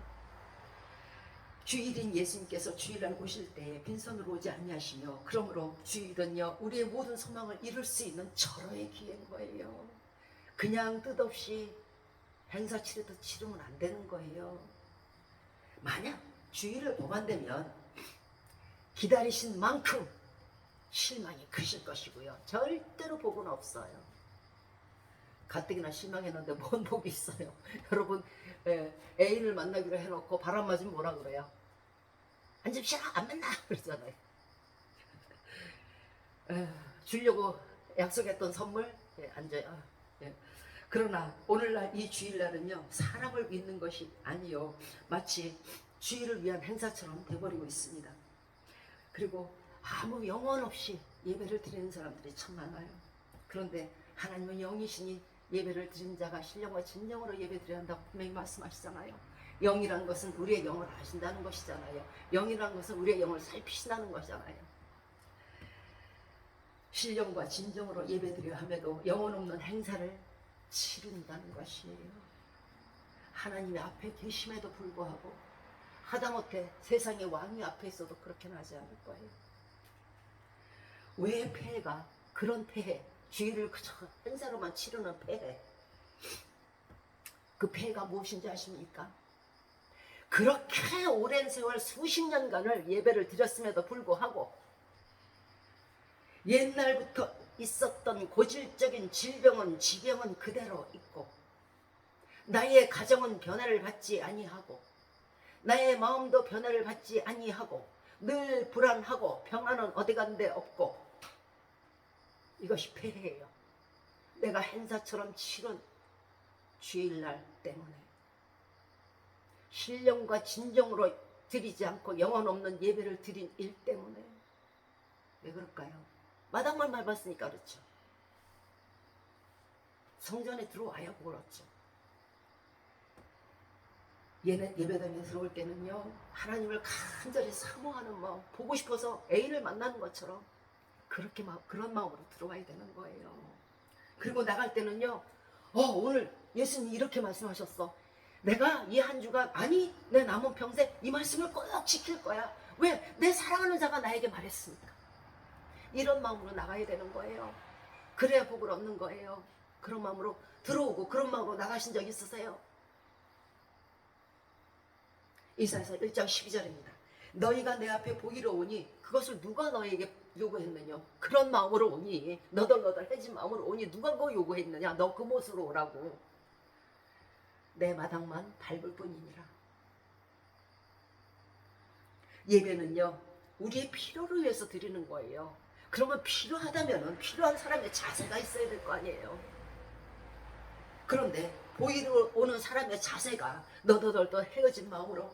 S1: 주일인 예수님께서 주일날 오실 때에 빈손으로 오지 아니하시며 그러므로 주일은요 우리의 모든 소망을 이룰 수 있는 절호의 기회인 거예요. 그냥 뜻없이 행사 치르듯 치르면 안 되는 거예요. 만약 주일을 범한다면 기다리신 만큼 실망이 크실 것이고요. 절대로 복은 없어요. 가뜩이나 실망했는데 뭔 복이 있어요. 여러분 애인을 만나기로 해놓고 바람 맞으면 뭐라 그래요? 앉으면 싫어 안 만나 그러잖아요. 주려고 약속했던 선물 앉아요. 그러나 오늘날 이 주일날은요 사람을 믿는 것이 아니요 마치 주일을 위한 행사처럼 돼버리고 있습니다. 그리고 아무 영혼 없이 예배를 드리는 사람들이 참 많아요. 그런데 하나님은 영이시니 예배를 드린 자가 신령과 진정으로 예배 드려야 한다고 분명히 말씀하시잖아요. 영이라는 것은 우리의 영을 아신다는 것이잖아요. 영이라는 것은 우리의 영을 살피신다는 것이잖아요. 신령과 진정으로 예배 드려야 함에도 영혼 없는 행사를 치른다는 것이에요. 하나님의 앞에 계심에도 불구하고 하다못해 세상의 왕이 앞에 있어도 그렇게는 하지 않을 거예요. 왜 폐해가 그런 폐해, 주일을 그저 행사로만 치르는 폐해, 그 폐해가 무엇인지 아십니까? 그렇게 오랜 세월 수십 년간을 예배를 드렸음에도 불구하고 옛날부터 있었던 고질적인 질병은 지병은 그대로 있고 나의 가정은 변화를 받지 아니하고 나의 마음도 변화를 받지 아니하고 늘 불안하고 평안은 어디 간데 없고 이것이 폐해예요. 내가 행사처럼 치른 주일날 때문에 신령과 진정으로 드리지 않고 영혼 없는 예배를 드린 일 때문에 왜 그럴까요? 마당만 밟았으니까 그렇죠. 성전에 들어와야 그렇죠. 얘는 예배당에 들어올 때는요 하나님을 간절히 사모하는 마음, 보고 싶어서 애인을 만나는 것처럼 그렇게 그런 마음으로 들어와야 되는 거예요. 그리고 나갈 때는요 오늘 예수님 이렇게 말씀하셨어. 내가 이 한 주간 아니 내 남은 평생 이 말씀을 꼭 지킬 거야. 왜? 내 사랑하는 자가 나에게 말했으니까. 이런 마음으로 나가야 되는 거예요. 그래야 복을 얻는 거예요. 그런 마음으로 들어오고 그런 마음으로 나가신 적 있으세요? 이사야서 1장 12절입니다. 너희가 내 앞에 보기로 오니 그것을 누가 너에게 요구했느냐? 그런 마음으로 오니 너덜너덜해진 마음으로 오니 누가 그거 요구했느냐? 너 그 모습으로 오라고. 내 마당만 밟을 뿐이니라. 예배는요 우리의 필요를 위해서 드리는 거예요. 그러면 필요하다면 필요한 사람의 자세가 있어야 될 거 아니에요. 그런데 보이러 오는 사람의 자세가 너덜너덜 헤어진 마음으로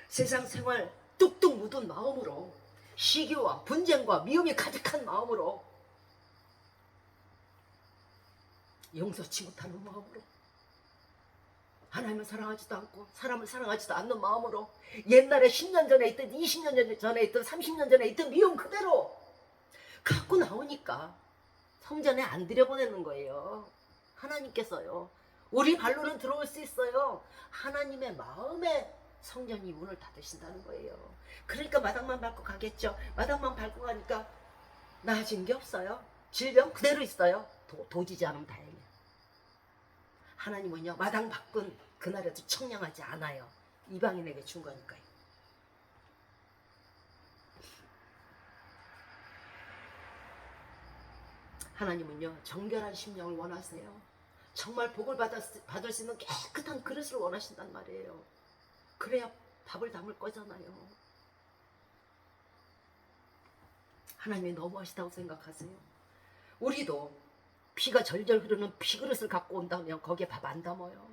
S1: 세상 생활 뚝뚝 묻은 마음으로 시기와 분쟁과 미움이 가득한 마음으로 용서치 못하는 마음으로 하나님을 사랑하지도 않고 사람을 사랑하지도 않는 마음으로 옛날에 10년 전에 있던 20년 전에 있던 30년 전에 있던 미움 그대로 갖고 나오니까 성전에 안 들여보내는 거예요. 하나님께서요 우리 발로는 들어올 수 있어요. 하나님의 마음에 성전이 문을 닫으신다는 거예요. 그러니까 마당만 밟고 가겠죠. 마당만 밟고 가니까 나아진 게 없어요. 질병 그대로 있어요. 도지지 않으면 다행이에요. 하나님은요 마당 밖은 그날에도 청량하지 않아요. 이방인에게 준 거니까요. 하나님은요 정결한 심령을 원하세요. 정말 복을 받을 수 있는 깨끗한 그릇을 원하신단 말이에요. 그래야 밥을 담을 거잖아요. 하나님이 너무하시다고 생각하세요? 우리도 피가 절절 흐르는 피그릇을 갖고 온다면 거기에 밥 안 담아요.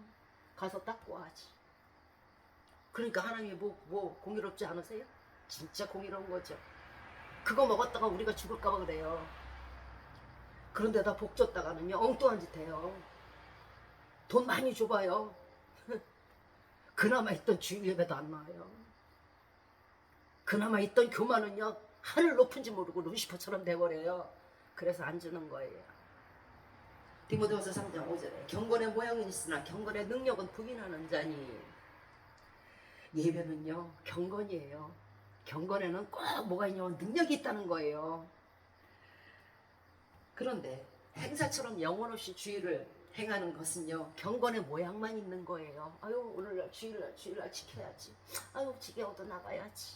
S1: 가서 닦고 하지. 그러니까 하나님이 뭐 공의롭지 않으세요? 진짜 공의로운 거죠. 그거 먹었다가 우리가 죽을까 봐 그래요. 그런데다 복 줬다가는요 엉뚱한 짓 해요. 돈 많이 줘봐요. 그나마 있던 주일 예배도 안 나와요. 그나마 있던 교만은요, 하늘 높은지 모르고 루시퍼처럼 돼버려요. 그래서 안 주는 거예요. 디모데후서 3장 5절에 경건의 모양은 있으나 경건의 능력은 부인하는 자니. 예배는요, 경건이에요. 경건에는 꼭 뭐가 있냐면 능력이 있다는 거예요. 그런데 행사처럼 영혼 없이 주일을 행하는 것은요, 경건의 모양만 있는 거예요. 아유, 오늘날 주일날 지켜야지. 아유, 지겨워도 나가야지.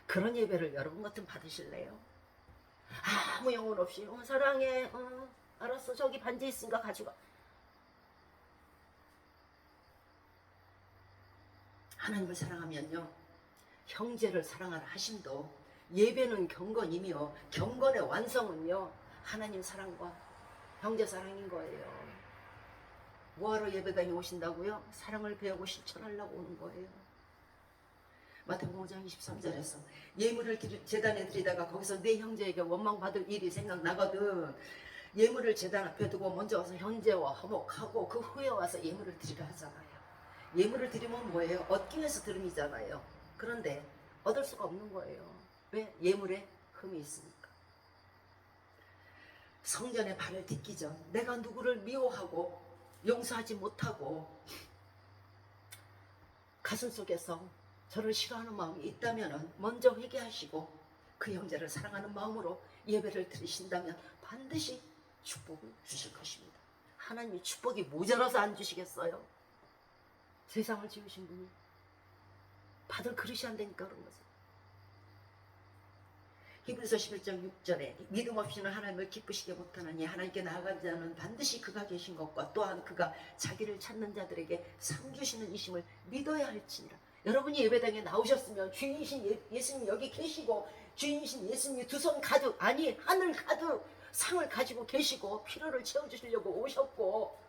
S1: 그런 예배를 여러분 같은 받으실래요? 아무 영혼 없이 사랑해, 알았어, 저기 반지 있으니까 가져가. 하나님을 사랑하면요, 형제를 사랑하는 하심도, 예배는 경건이며 경건의 완성은요, 하나님 사랑과 형제 사랑인 거예요. 뭐하러 예배당에 오신다고요? 사랑을 배우고 실천하려고 오는 거예요. 마태복음 5장 23절에서 예물을 제단에 드리다가 거기서 내 형제에게 원망받을 일이 생각나거든. 예물을 제단 앞에 두고 먼저 와서 형제와 화목하고 그 후에 와서 예물을 드리라 하잖아요. 예물을 드리면 뭐예요? 얻기 위해서 드림이잖아요. 그런데 얻을 수가 없는 거예요. 왜? 예물에 흠이 있으니까. 성전에 발을 딛기 전 내가 누구를 미워하고 용서하지 못하고 가슴속에서 저를 싫어하는 마음이 있다면 먼저 회개하시고 그 형제를 사랑하는 마음으로 예배를 드리신다면 반드시 축복을 주실 것입니다. 하나님이 축복이 모자라서 안 주시겠어요? 세상을 지으신 분이 받을 그릇이 안 되니까 그런 거죠. 히브리서 11장 6절에 믿음 없이는 하나님을 기쁘시게 못하느니 하나님께 나아간 자는 반드시 그가 계신 것과 또한 그가 자기를 찾는 자들에게 상 주시는 이심을 믿어야 할지니라. 여러분이 예배당에 나오셨으면 주인이신 예수님 여기 계시고 주인이신 예수님이 두 손 가득, 아니 하늘 가득 상을 가지고 계시고 필요를 채워주시려고 오셨고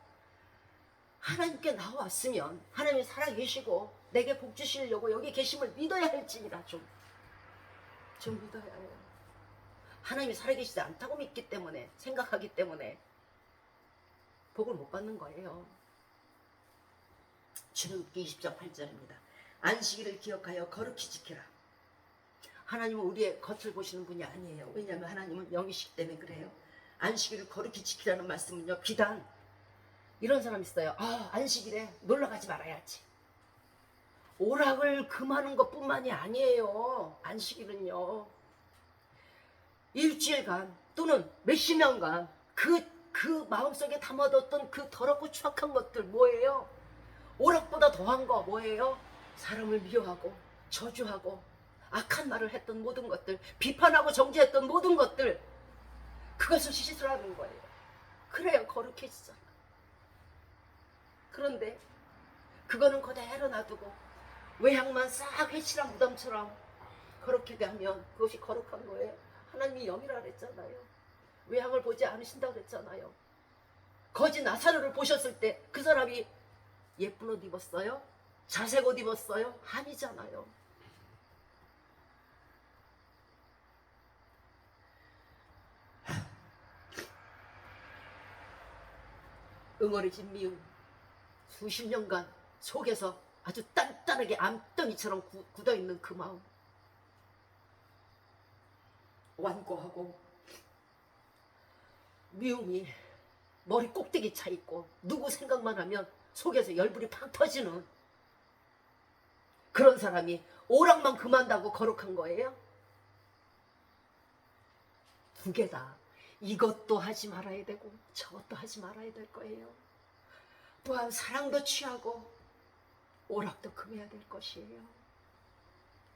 S1: 하나님께 나왔으면 하나님이 살아계시고 내게 복 주시려고 여기 계심을 믿어야 할지니라. 좀 믿어야 해요. 하나님이 살아계시지 않다고 믿기 때문에, 생각하기 때문에 복을 못 받는 거예요. 출애굽기 20장 8절입니다. 안식일을 기억하여 거룩히 지키라. 하나님은 우리의 겉을 보시는 분이 아니에요. 왜냐하면 하나님은 영이시기 때문에 그래요. 안식일을 거룩히 지키라는 말씀은요, 비단 이런 사람 있어요. 안식일에 놀러 가지 말아야지. 오락을 금하는 것뿐만이 아니에요. 안식일은요, 일주일간 또는 몇십 년간 그 마음속에 담아뒀던 그 더럽고 추악한 것들 뭐예요? 오락보다 더한 거 뭐예요? 사람을 미워하고 저주하고 악한 말을 했던 모든 것들, 비판하고 정죄했던 모든 것들, 그것을 씻으라는 거예요. 그래야 거룩해지잖아. 그런데 그거는 그대로 놔두고 외향만 싹 회칠한 무덤처럼 그렇게 하면 그것이 거룩한 거예요. 하나님이 영이라 그랬잖아요. 외향을 보지 않으신다고 그랬잖아요. 거지 나사로를 보셨을 때 그 사람이 예쁜 옷 입었어요? 자색 옷 입었어요? 아니잖아요. 응어리진 미움, 수십 년간 속에서 아주 단단하게 암덩이처럼 굳어있는 그 마음, 완고하고 미움이 머리 꼭대기 차 있고 누구 생각만 하면 속에서 열불이 팍 터지는 그런 사람이 오락만 금한다고 거룩한 거예요? 두 개 다 이것도 하지 말아야 되고 저것도 하지 말아야 될 거예요. 또한 사랑도 취하고 오락도 금해야 될 것이에요.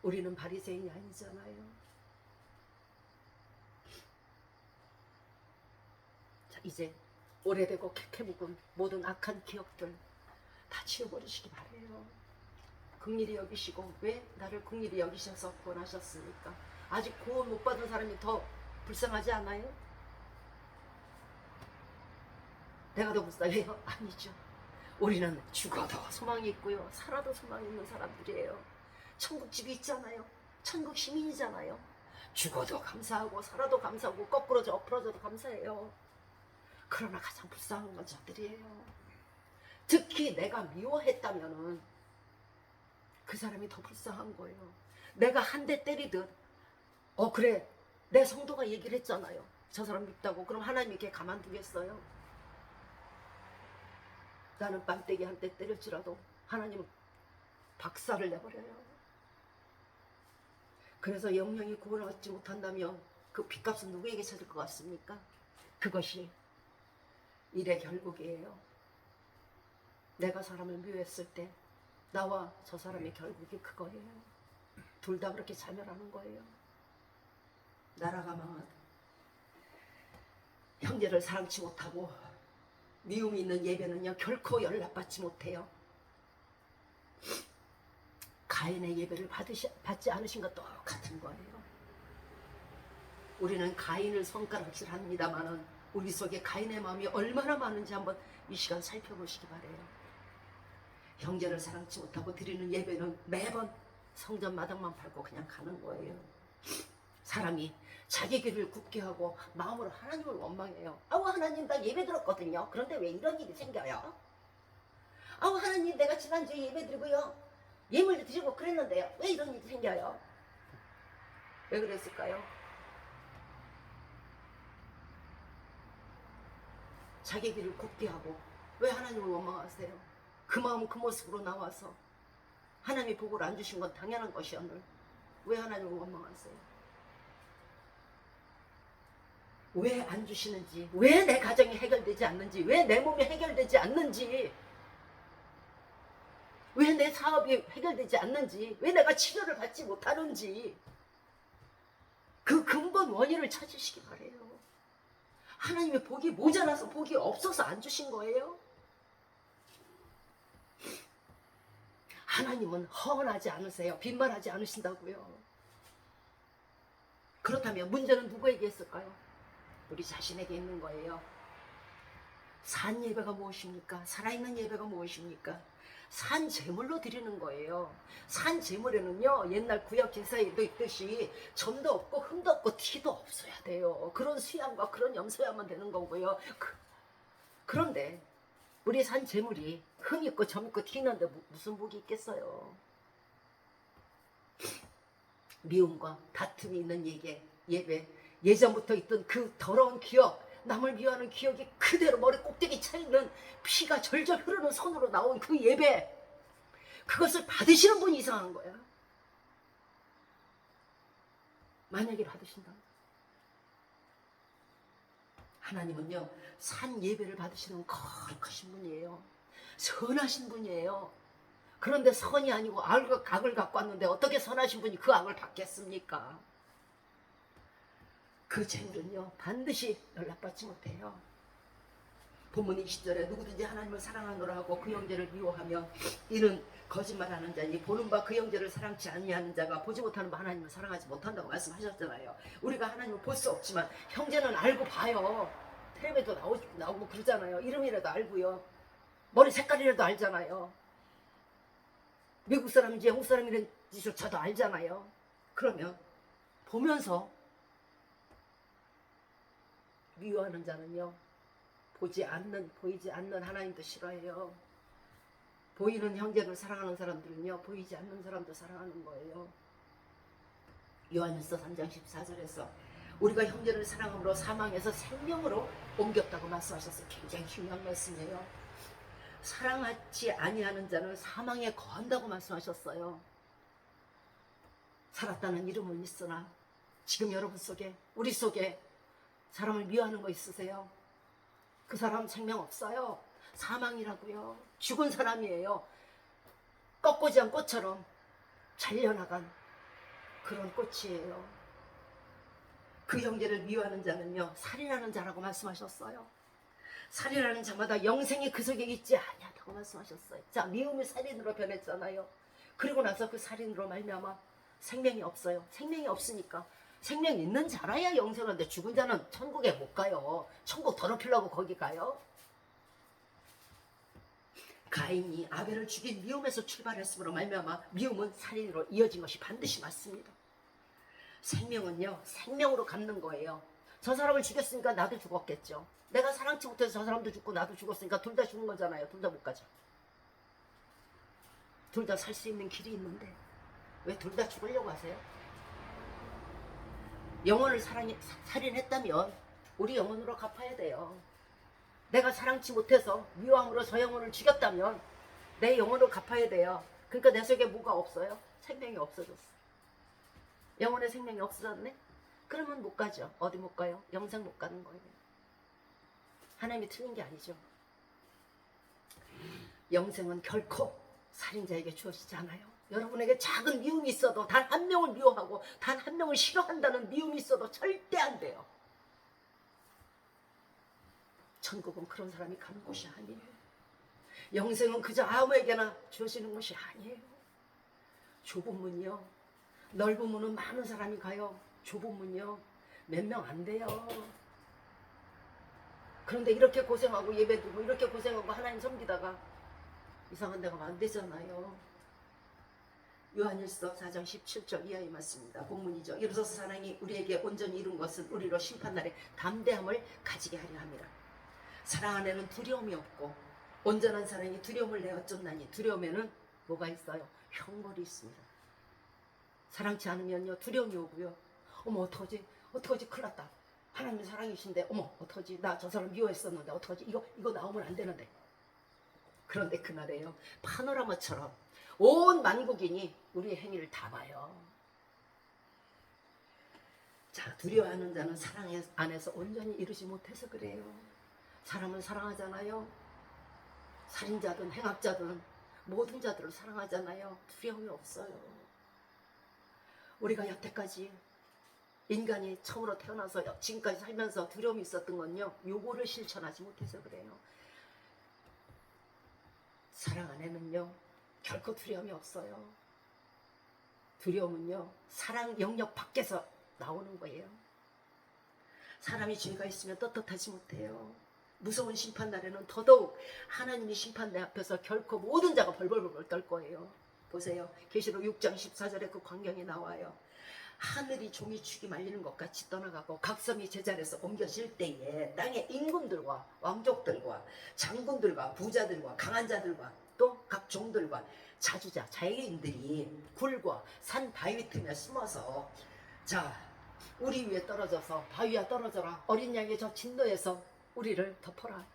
S1: 우리는 바리새인이 아니잖아요. 자, 이제 오래되고 캐캐묵은 모든 악한 기억들 다 지워버리시기 바래요. 긍휼히 여기시고, 왜 나를 긍휼히 여기셔서 구원하셨습니까? 아직 구원 못 받은 사람이 더 불쌍하지 않아요? 내가 더 불쌍해요? 아니죠. 우리는 죽어도 소망이 있고요, 살아도 소망이 있는 사람들이에요. 천국집이 있잖아요. 천국 시민이잖아요. 죽어도 감사하고 살아도 감사하고 거꾸로져 엎어져도 감사해요. 그러나 가장 불쌍한 건 저들이에요. 특히 내가 미워했다면은 그 사람이 더 불쌍한 거예요. 내가 한 대 때리듯 그래 내 성도가 얘기를 했잖아요. 저 사람 밉다고. 그럼 하나님이 이렇게 가만두겠어요? 나는 뺨때기 한 대 때릴지라도 하나님은 박살을 내버려요. 그래서 영영이 구원을 얻지 못한다면 그 빚값은 누구에게 찾을 것 같습니까? 그것이 일의 결국이에요. 내가 사람을 미워했을 때 나와 저 사람의 결국이 그거예요. 둘 다 그렇게 자멸하는 거예요. 나라가 망하다. 형제를 사랑치 못하고 미움이 있는 예배는요 결코 연락받지 못해요. 가인의 예배를 받지 않으신 것 똑같은 거예요. 우리는 가인을 손가락질합니다만은 우리 속에 가인의 마음이 얼마나 많은지 한번 이 시간 살펴보시기 바래요. 형제를 사랑치 못하고 드리는 예배는 매번 성전 마당만 밟고 그냥 가는 거예요. 사람이 자기 길을 굳게 하고 마음으로 하나님을 원망해요. 아우 하나님 나 예배 들었거든요. 그런데 왜 이런 일이 생겨요? 아우 하나님 내가 지난주에 예배 드리고요. 예물도 드리고 그랬는데요. 왜 이런 일이 생겨요? 왜 그랬을까요? 자기 길을 굳게 하고 왜 하나님을 원망하세요? 그 마음 그 모습으로 나와서 하나님이 복을 안 주신 건 당연한 것이었는데 왜 하나님을 원망하세요? 왜 안 주시는지, 왜 내 가정이 해결되지 않는지, 왜 내 몸이 해결되지 않는지, 왜 내 사업이 해결되지 않는지, 왜 내가 치료를 받지 못하는지 그 근본 원인을 찾으시기 바래요. 하나님의 복이 모자라서 복이 없어서 안 주신 거예요. 하나님은 허언하지 않으세요. 빈말하지 않으신다고요. 그렇다면 문제는 누구에게 있을까요? 우리 자신에게 있는 거예요. 산 예배가 무엇입니까? 살아있는 예배가 무엇입니까? 산 제물로 드리는 거예요. 산 제물에는요 옛날 구약 제사에도 있듯이 점도 없고 흠도 없고 티도 없어야 돼요. 그런 수양과 그런 염소야만 되는 거고요. 그런데 우리 산 제물이 흠 있고 점 있고 티 있는데 무슨 복이 있겠어요? 미움과 다툼이 있는 예배, 예전부터 있던 그 더러운 기억, 남을 미워하는 기억이 그대로 머리 꼭대기 차있는 피가 절절 흐르는 손으로 나온 그 예배, 그것을 받으시는 분이 이상한 거야. 만약에 받으신다, 하나님은요 산 예배를 받으시는 거룩하신 분이에요. 선하신 분이에요. 그런데 선이 아니고 악을 갖고 왔는데 어떻게 선하신 분이 그 악을 받겠습니까? 그 재물은요 반드시 연락받지 못해요. 본문 20절에 누구든지 하나님을 사랑하노라 하고 그 형제를 미워하며 이는 거짓말하는 자니 보는 바 그 형제를 사랑치 아니하는 자가 보지 못하는 바 하나님을 사랑하지 못한다고 말씀하셨잖아요. 우리가 하나님을 볼 수 없지만 형제는 알고 봐요. 텔레비도 나오고 그러잖아요. 이름이라도 알고요. 머리 색깔이라도 알잖아요. 미국 사람인지 한국 사람인지조차도 알잖아요. 그러면 보면서 미워하는 자는요 보이지 않는 하나님도 싫어해요. 보이는 형제를 사랑하는 사람들은요 보이지 않는 사람도 사랑하는 거예요. 요한일서 3장 14절에서 우리가 형제를 사랑함으로 사망에서 생명으로 옮겼다고 말씀하셨어요. 굉장히 중요한 말씀이에요. 사랑하지 아니하는 자는 사망에 거한다고 말씀하셨어요. 살았다는 이름은 있으나 지금 여러분 속에, 우리 속에 사람을 미워하는 거 있으세요? 그 사람 생명 없어요. 사망이라고요. 죽은 사람이에요. 꺾고지 않은 꽃처럼 잘려나간 그런 꽃이에요. 그 형제를 미워하는 자는요 살인하는 자라고 말씀하셨어요. 살인하는 자마다 영생이 그 속에 있지 아니하다고 말씀하셨어요. 자, 미움이 살인으로 변했잖아요. 그리고 나서 그 살인으로 말미암아 생명이 없어요. 생명이 없으니까 생명이 있는 자라야 영생하는데 죽은 자는 천국에 못 가요. 천국 더럽히려고 거기 가요. 가인이 아벨을 죽인 미움에서 출발했으므로 말미암아 미움은 살인으로 이어진 것이 반드시 맞습니다. 생명은요 생명으로 갚는 거예요. 저 사람을 죽였으니까 나도 죽었겠죠. 내가 사랑치 못해서 저 사람도 죽고 나도 죽었으니까 둘 다 죽은 거잖아요. 둘 다 못 가죠. 둘 다 살 수 있는 길이 있는데 왜 둘 다 죽으려고 하세요? 영혼을 살인했다면 우리 영혼으로 갚아야 돼요. 내가 사랑치 못해서 미워함으로 저 영혼을 죽였다면 내 영혼으로 갚아야 돼요. 그러니까 내 속에 뭐가 없어요? 생명이 없어졌어. 영혼의 생명이 없어졌네? 그러면 못 가죠. 어디 못 가요? 영생 못 가는 거예요. 하나님이 틀린 게 아니죠. 영생은 결코 살인자에게 주어지지 않아요. 여러분에게 작은 미움이 있어도 단 한 명을 미워하고 단 한 명을 싫어한다는 미움이 있어도 절대 안 돼요. 천국은 그런 사람이 가는 곳이 아니에요. 영생은 그저 아무에게나 주어지는 것이 아니에요. 좁은 문이요. 넓은 문은 많은 사람이 가요. 좁은 문이요. 몇 명 안 돼요. 그런데 이렇게 고생하고 예배드리고 이렇게 고생하고 하나님 섬기다가 이상한 데 가면 안 되잖아요. 요한일서 4장 17절 이하의 말씀입니다. 본문이죠. 이로써 사랑이 우리에게 온전히 이룬 것은 우리로 심판날에 담대함을 가지게 하려 함이라. 사랑 안에는 두려움이 없고 온전한 사랑이 두려움을 내어 쫓나니 두려움에는 뭐가 있어요? 형벌이 있습니다. 사랑치 않으면요 두려움이 오고요. 어머 어떡하지? 큰일 났다. 하나님의 사랑이신데 어머 어떡하지? 나 저 사람 미워했었는데 어떡하지? 이거 나오면 안 되는데. 그런데 그날에요 파노라마처럼 온 만국인이 우리의 행위를 다 봐요. 자, 두려워하는 자는 사랑 안에서 온전히 이루지 못해서 그래요. 사람을 사랑하잖아요. 살인자든 행악자든 모든 자들을 사랑하잖아요. 두려움이 없어요. 우리가 여태까지 인간이 처음으로 태어나서 지금까지 살면서 두려움이 있었던 건요. 요거를 실천하지 못해서 그래요. 사랑 안에는요. 결코 두려움이 없어요. 두려움은요. 사랑 영역 밖에서 나오는 거예요. 사람이 죄가 있으면 떳떳하지 못해요. 무서운 심판날에는 더더욱 하나님이 심판대 앞에서 결코 모든 자가 벌벌벌 떨 거예요. 보세요. 계시록 6장 14절에 그 광경이 나와요. 하늘이 종이축이 말리는 것 같이 떠나가고 각 섬이 제자리에서 옮겨질 때에 땅의 임금들과 왕족들과 장군들과 부자들과 강한 자들과 또 각 종들과 자주자 자유인들이 굴과 산 바위 틈에 숨어서 자 우리 위에 떨어져서 바위야 떨어져라 어린 양의 저 진노에서 우리를 덮어라.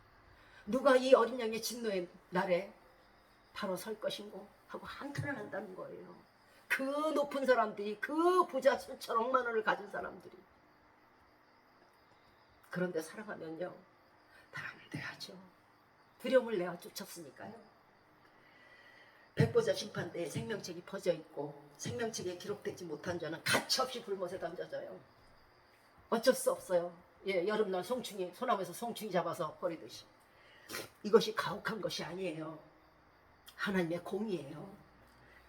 S1: 누가 이 어린 양의 진노의 날에 바로 설 것인고 하고 한탄을 한다는 거예요. 그 높은 사람들이 그 부자 7천억만 원을 가진 사람들이 그런데 사랑하면요 담대하죠. 두려움을 내어 쫓았으니까요. 백보자 심판 때 생명책이 퍼져 있고 생명책에 기록되지 못한 자는 가차없이 불못에 던져져요. 어쩔 수 없어요. 예, 여름날 송충이 소나무에서 송충이 잡아서 버리듯이 이것이 가혹한 것이 아니에요. 하나님의 공의예요.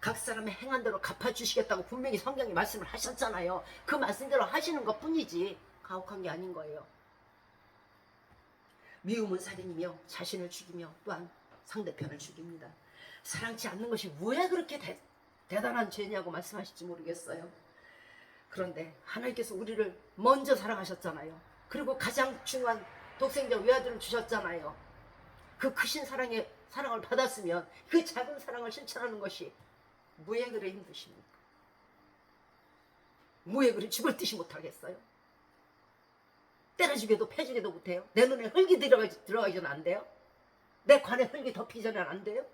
S1: 각 사람의 행한 대로 갚아주시겠다고 분명히 성경이 말씀을 하셨잖아요. 그 말씀대로 하시는 것 뿐이지 가혹한 게 아닌 거예요. 미움은 살인이며 자신을 죽이며 또한 상대편을 죽입니다. 사랑치 않는 것이 왜 그렇게 대단한 죄냐고 말씀하실지 모르겠어요. 그런데 하나님께서 우리를 먼저 사랑하셨잖아요. 그리고 가장 중요한 독생자 외아들을 주셨잖아요. 그 크신 사랑을 받았으면 그 작은 사랑을 실천하는 것이 뭐에 그래 힘드십니까? 뭐에 그래 죽을 듯이 못하겠어요? 때려 죽여도 패 죽여도 못해요? 내 눈에 흙이 들어가기 전에 안 돼요? 내 관에 흙이 덮이기 전에 안 돼요?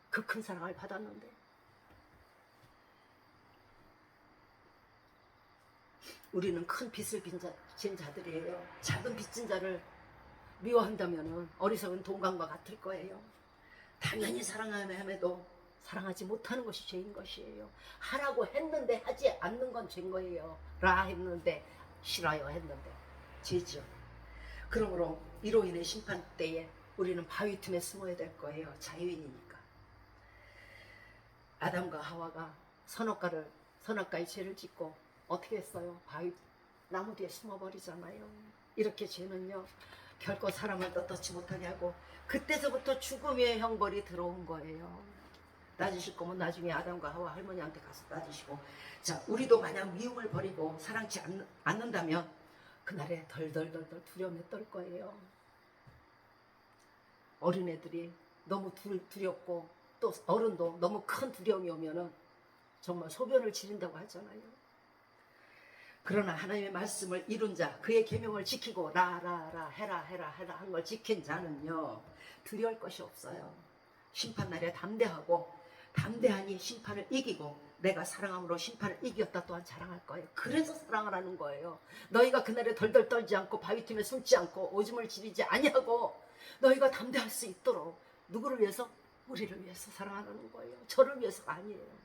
S1: 그 큰 사랑을 받았는데 우리는 큰 빚을 진 자들이에요. 작은 빚진 자를 미워한다면 어리석은 동감과 같을 거예요. 당연히 사랑함에도 사랑하지 못하는 것이 죄인 것이에요. 하라고 했는데 하지 않는 건 죄인 거예요. 라 했는데 싫어요 했는데 죄죠. 그러므로 이로 인해 심판 때에 우리는 바위 틈에 숨어야 될 거예요. 자유인이니까. 아담과 하와가 선악과의 죄를 짓고 어떻게 했어요? 바위 나무 뒤에 숨어버리잖아요. 이렇게 죄는요 결코 사람을 떳떳지 못하게 하고 그때서부터 죽음의 형벌이 들어온 거예요. 따지실 거면 나중에 아담과 하와 할머니한테 가서 따지시고 자 우리도 만약 미움을 버리고 사랑치 않는다면 그날에 덜덜덜덜 두려움에 떨 거예요. 어린애들이 너무 두렵고 또 어른도 너무 큰 두려움이 오면은 정말 소변을 지른다고 하잖아요. 그러나 하나님의 말씀을 이룬 자, 그의 계명을 지키고 라라라 해라 한 걸 지킨 자는요 두려울 것이 없어요. 심판날에 담대하니 심판을 이기고 내가 사랑함으로 심판을 이겼다 또한 자랑할 거예요. 그래서 사랑을 하는 거예요. 너희가 그날에 덜덜 떨지 않고 바위 틈에 숨지 않고 오줌을 지리지 아니하고 너희가 담대할 수 있도록 누구를 위해서? 우리를 위해서 사랑하는 거예요. 저를 위해서가 아니에요.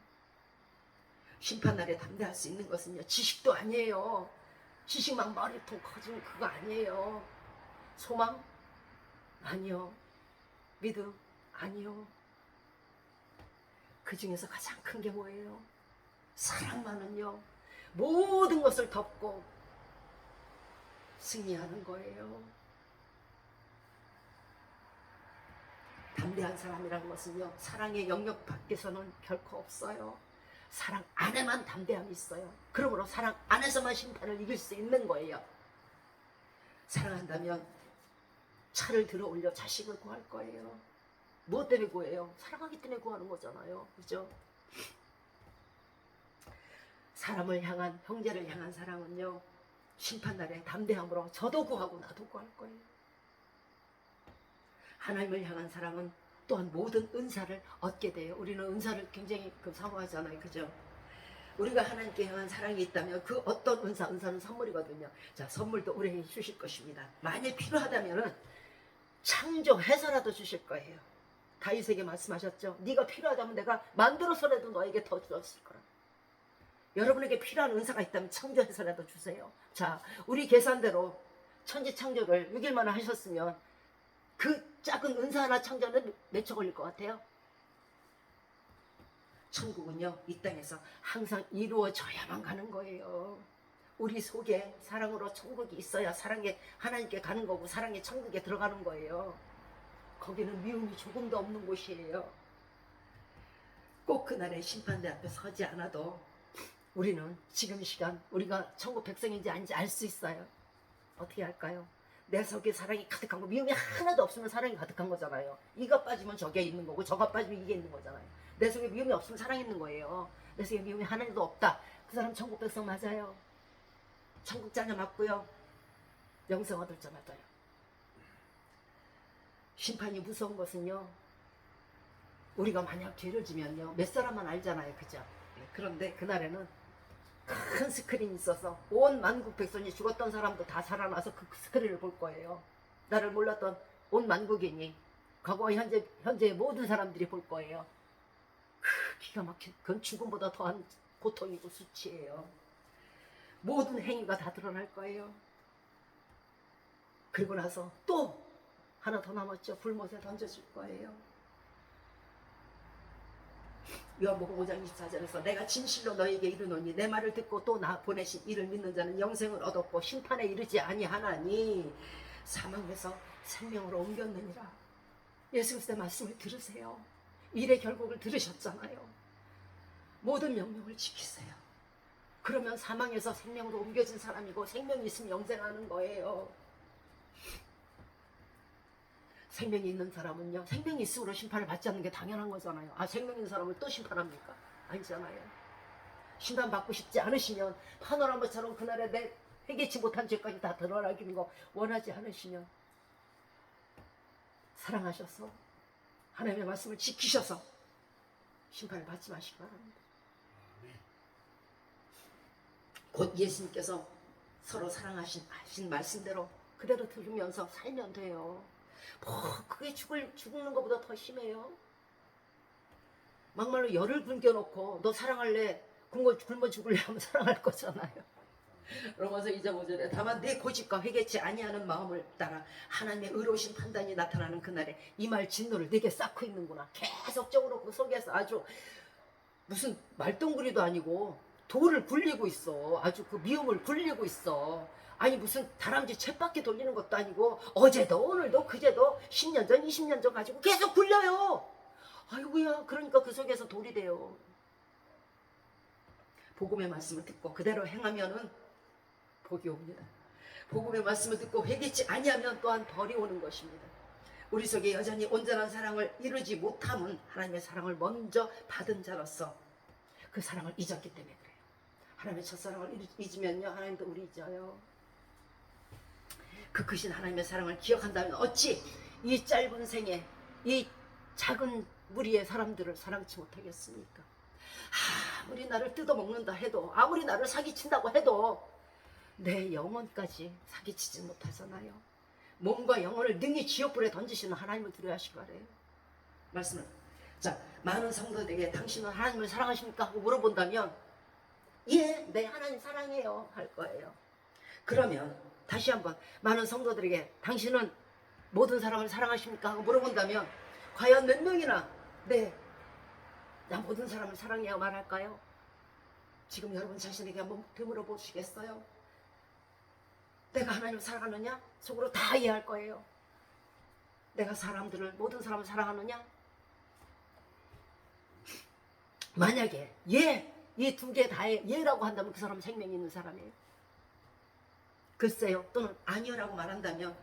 S1: 심판날에 담대할 수 있는 것은요 지식도 아니에요. 지식만 머리통 커지면 그거 아니에요. 소망? 아니요. 믿음? 아니요. 그 중에서 가장 큰 게 뭐예요? 사랑만은요 모든 것을 덮고 승리하는 거예요. 담대한 사람이라는 것은요 사랑의 영역 밖에서는 결코 없어요. 사랑 안에만 담대함이 있어요. 그러므로 사랑 안에서만 심판을 이길 수 있는 거예요. 사랑한다면 차를 들어 올려 자식을 구할 거예요. 무엇 때문에 구해요? 사랑하기 때문에 구하는 거잖아요. 그죠? 사람을 향한, 형제를 향한 사랑은요 심판날에 담대함으로 저도 구하고 나도 구할 거예요. 하나님을 향한 사랑은 또한 모든 은사를 얻게 돼요. 우리는 은사를 굉장히 사모하잖아요. 그죠? 우리가 하나님께 향한 사랑이 있다면 그 어떤 은사는 선물이거든요. 자, 선물도 우리에게 주실 것입니다. 만일 필요하다면 창조해서라도 주실 거예요. 다윗에게 말씀하셨죠. 네가 필요하다면 내가 만들어서라도 너에게 더 줬을 거라. 여러분에게 필요한 은사가 있다면 창조해서라도 주세요. 자, 우리 계산대로 천지창조를 6일 만에 하셨으면 그 작은 은사 하나 창조하는 몇 초 걸릴 것 같아요? 천국은요 이 땅에서 항상 이루어져야만 가는 거예요. 우리 속에 사랑으로 천국이 있어야 사랑에 하나님께 가는 거고 사랑의 천국에 들어가는 거예요. 거기는 미움이 조금도 없는 곳이에요. 꼭 그날의 심판대 앞에 서지 않아도 우리는 지금 이 시간 우리가 천국 백성인지 아닌지 알 수 있어요. 어떻게 할까요? 내 속에 사랑이 가득한 거, 미움이 하나도 없으면 사랑이 가득한 거잖아요. 이가 빠지면 저게 있는 거고 저가 빠지면 이게 있는 거잖아요. 내 속에 미움이 없으면 사랑이 있는 거예요. 내 속에 미움이 하나도 없다. 그 사람 천국 백성 맞아요. 천국 자녀 맞고요. 영생 얻을 자 맞아요. 심판이 무서운 것은요 우리가 만약 죄를 지면요 몇 사람만 알잖아요. 그죠? 그런데 그날에는 큰 스크린이 있어서 온 만국 백성이 죽었던 사람도 다 살아나서 그 스크린을 볼 거예요. 나를 몰랐던 온 만국인이 과거와 현재의 모든 사람들이 볼 거예요. 기가 막힌, 그건 죽음보다 더한 고통이고 수치예요. 모든 행위가 다 드러날 거예요. 그리고 나서 또 하나 더 남았죠. 불못에 던져질 거예요. 요한복음 5장 24절에서 내가 진실로 너에게 이르노니 내 말을 듣고 또 나 보내신 이를 믿는 자는 영생을 얻었고 심판에 이르지 아니하나니 사망에서 생명으로 옮겼느니라. 예수 그리스도의 말씀을 들으세요. 일의 결국을 들으셨잖아요. 모든 명령을 지키세요. 그러면 사망에서 생명으로 옮겨진 사람이고 생명이 있으면 영생하는 거예요. 생명이 있는 사람은요 생명이 있으므로 심판을 받지 않는 게 당연한 거잖아요. 아, 생명 있는 사람을 또 심판합니까? 아니잖아요. 심판받고 싶지 않으시면 파노라마처럼 그날에 내 회개치 못한 죄까지 다 드러나기는 거 원하지 않으시면 사랑하셔서 하나님의 말씀을 지키셔서 심판을 받지 마시기 바랍니다. 곧 예수님께서 서로 사랑하신 말씀대로 그대로 들으면서 살면 돼요. 그게 죽는 것보다 더 심해요. 막말로 열을 굶겨놓고 너 사랑할래? 굶어 죽을래? 하면 사랑할 거잖아요. 로마서 2장 5절에 다만 내 고집과 회개치 아니하는 마음을 따라 하나님의 의로우신 판단이 나타나는 그날에 이 말 진노를 내게 쌓고 있는구나. 계속적으로 그 속에서 아주 무슨 말똥구리도 아니고 돌을 굴리고 있어. 아주 그 미움을 굴리고 있어. 아니 무슨 다람쥐 쳇바퀴 돌리는 것도 아니고 어제도 오늘도 그제도 10년 전 20년 전 가지고 계속 굴려요. 아이고야. 그러니까 그 속에서 돌이 돼요. 복음의 말씀을 듣고 그대로 행하면은 복이 옵니다. 복음의 말씀을 듣고 회개치 아니하면 또한 벌이 오는 것입니다. 우리 속에 여전히 온전한 사랑을 이루지 못함은 하나님의 사랑을 먼저 받은 자로서 그 사랑을 잊었기 때문에 그래요. 하나님의 첫사랑을 잊으면요, 하나님도 우리 잊어요. 그 크신 하나님의 사랑을 기억한다면 어찌 이 짧은 생에 이 작은 무리의 사람들을 사랑치 못하겠습니까? 아무리 나를 뜯어먹는다 해도, 아무리 나를 사기친다고 해도 내 영혼까지 사기치지 못하잖아요. 몸과 영혼을 능히 지옥불에 던지시는 하나님을 두려워하시기 바래요. 말씀을, 자, 많은 성도들에게 당신은 하나님을 사랑하십니까? 하고 물어본다면 예, 네, 하나님 사랑해요 할 거예요. 그러면 다시 한번 많은 성도들에게 당신은 모든 사람을 사랑하십니까? 하고 물어본다면 과연 몇 명이나 네, 나 모든 사람을 사랑해요 말할까요? 지금 여러분 자신에게 한번 되물어 보시겠어요? 내가 하나님을 사랑하느냐? 속으로 다 이해할 거예요. 내가 사람들을, 모든 사람을 사랑하느냐? 만약에 예, 이 두 개 다에 예라고 한다면 그 사람은 생명이 있는 사람이에요. 글쎄요, 또는 아니요라고 말한다면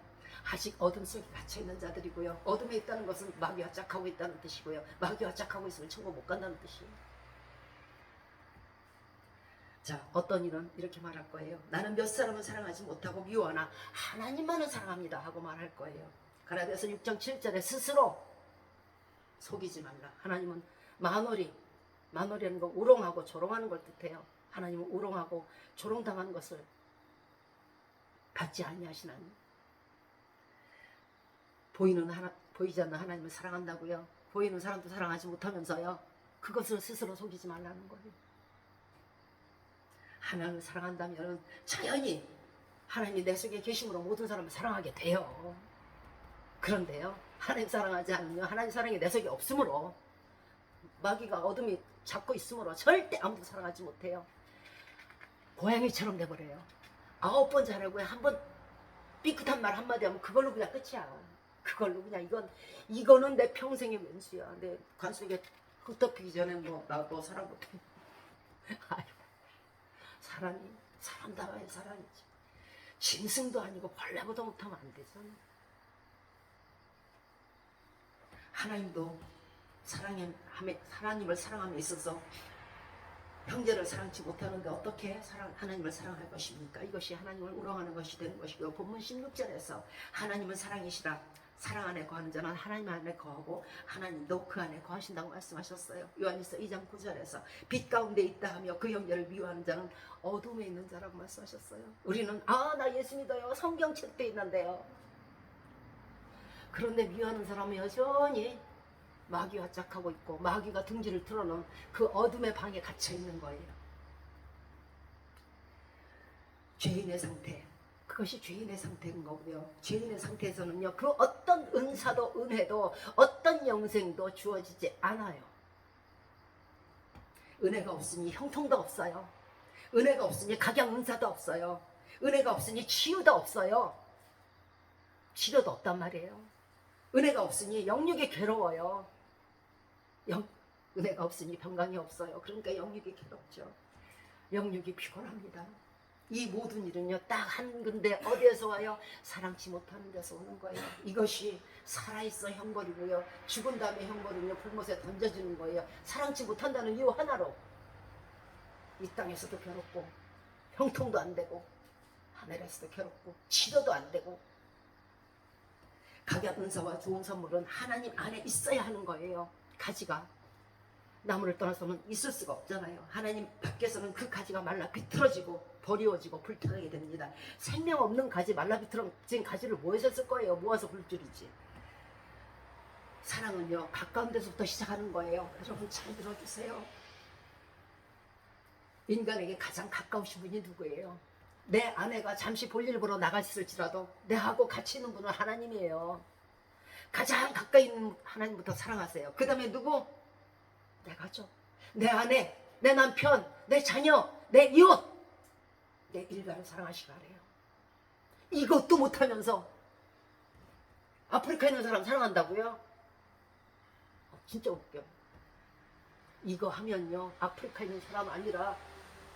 S1: 아직 어둠 속에 갇혀있는 자들이고요. 어둠에 있다는 것은 마귀와 짝하고 있다는 뜻이고요. 마귀와 짝하고 있으면 천국 못 간다는 뜻이에요. 자, 어떤 이는 이렇게 말할 거예요. 나는 몇 사람을 사랑하지 못하고 미워하나 하나님만은 사랑합니다 하고 말할 거예요. 갈라디아서 6장 7절에 스스로 속이지 말라. 하나님은 만월이라는 건 우롱하고 조롱하는 걸 뜻해요. 하나님은 우롱하고 조롱당하는 것을 받지 아니하시나니. 보이지 않는 하나님을 사랑한다고요. 보이는 사람도 사랑하지 못하면서요, 그것을 스스로 속이지 말라는 거예요. 하나님을 사랑한다면 당연히 하나님이 내 속에 계심으로 모든 사람을 사랑하게 돼요. 그런데요, 하나님 사랑하지 않으면 하나님 사랑이 내 속에 없으므로, 마귀가 어둠이 잡고 있으므로 절대 아무도 사랑하지 못해요. 고양이처럼 돼버려요. 9번 자라고요, 한 번 삐끗한 말 한마디 하면 그걸로 그냥 끝이야. 그걸로 그냥 이거는 내 평생의 왼수야. 내 관속에 흙 덮이기 전에 나도 사랑 못해. 사람다워야 사람이지. 짐승도 아니고 벌레보다 못하면 안 되잖아. 하나님도 하나님을 사랑함에 있어서 형제를 사랑치 못하는데 어떻게 하나님을 사랑할 것입니까? 이것이 하나님을 우롱하는 것이 되는 것이고요. 본문 16절에서 하나님은 사랑이시라. 사랑 안에 거하는 자는 하나님 안에 거하고 하나님도 그 안에 거하신다고 말씀하셨어요. 요한일서 2장 9절에서 빛 가운데 있다 하며 그 형제를 미워하는 자는 어둠에 있는 자라고 말씀하셨어요. 우리는 나 예수 믿어요, 성경책도 있는데요. 그런데 미워하는 사람은 여전히 마귀와 짝하고 있고 마귀가 둥지를 틀어놓은 그 어둠의 방에 갇혀 있는 거예요. 죄인의 상태, 그것이 죄인의 상태인 거고요. 죄인의 상태에서는요, 그 어떤 은사도 은혜도 어떤 영생도 주어지지 않아요. 은혜가 없으니 형통도 없어요. 은혜가 없으니 각양 은사도 없어요. 은혜가 없으니 치유도 없어요. 치료도 없단 말이에요. 은혜가 없으니 영육이 괴로워요. 은혜가 없으니 평강이 없어요. 그러니까 영육이 괴롭죠. 영육이 피곤합니다. 이 모든 일은요, 딱 한 군데 어디에서 와요? 사랑치 못하는 데서 오는 거예요. 이것이 살아있어 형벌이고요, 죽은 다음에 형벌은요, 불못에 던져지는 거예요. 사랑치 못한다는 이유 하나로 이 땅에서도 괴롭고 형통도 안 되고 하늘에서도 괴롭고 치료도 안 되고. 각양 은사와 좋은 선물은 하나님 안에 있어야 하는 거예요. 가지가 나무를 떠나서는 있을 수가 없잖아요. 하나님 밖에서는 그 가지가 말라 비틀어지고 버리워지고 불타게 됩니다. 생명 없는 가지, 말라 비틀어진 가지를 모여서 쓸 거예요. 모아서 볼 줄이지. 사랑은요, 가까운 데서부터 시작하는 거예요. 여러분 잘 들어주세요. 인간에게 가장 가까우신 분이 누구예요? 내 아내가 잠시 볼일 보러 나갔을지라도 내하고 같이 있는 분은 하나님이에요. 가장 가까이 있는 하나님부터 사랑하세요. 그 다음에 누구? 내 가족, 내 아내, 내 남편, 내 자녀, 내 이웃, 내 일가를 사랑하시기 바래요. 이것도 못하면서 아프리카에 있는 사람 사랑한다고요? 진짜 웃겨. 이거 하면요, 아프리카에 있는 사람 아니라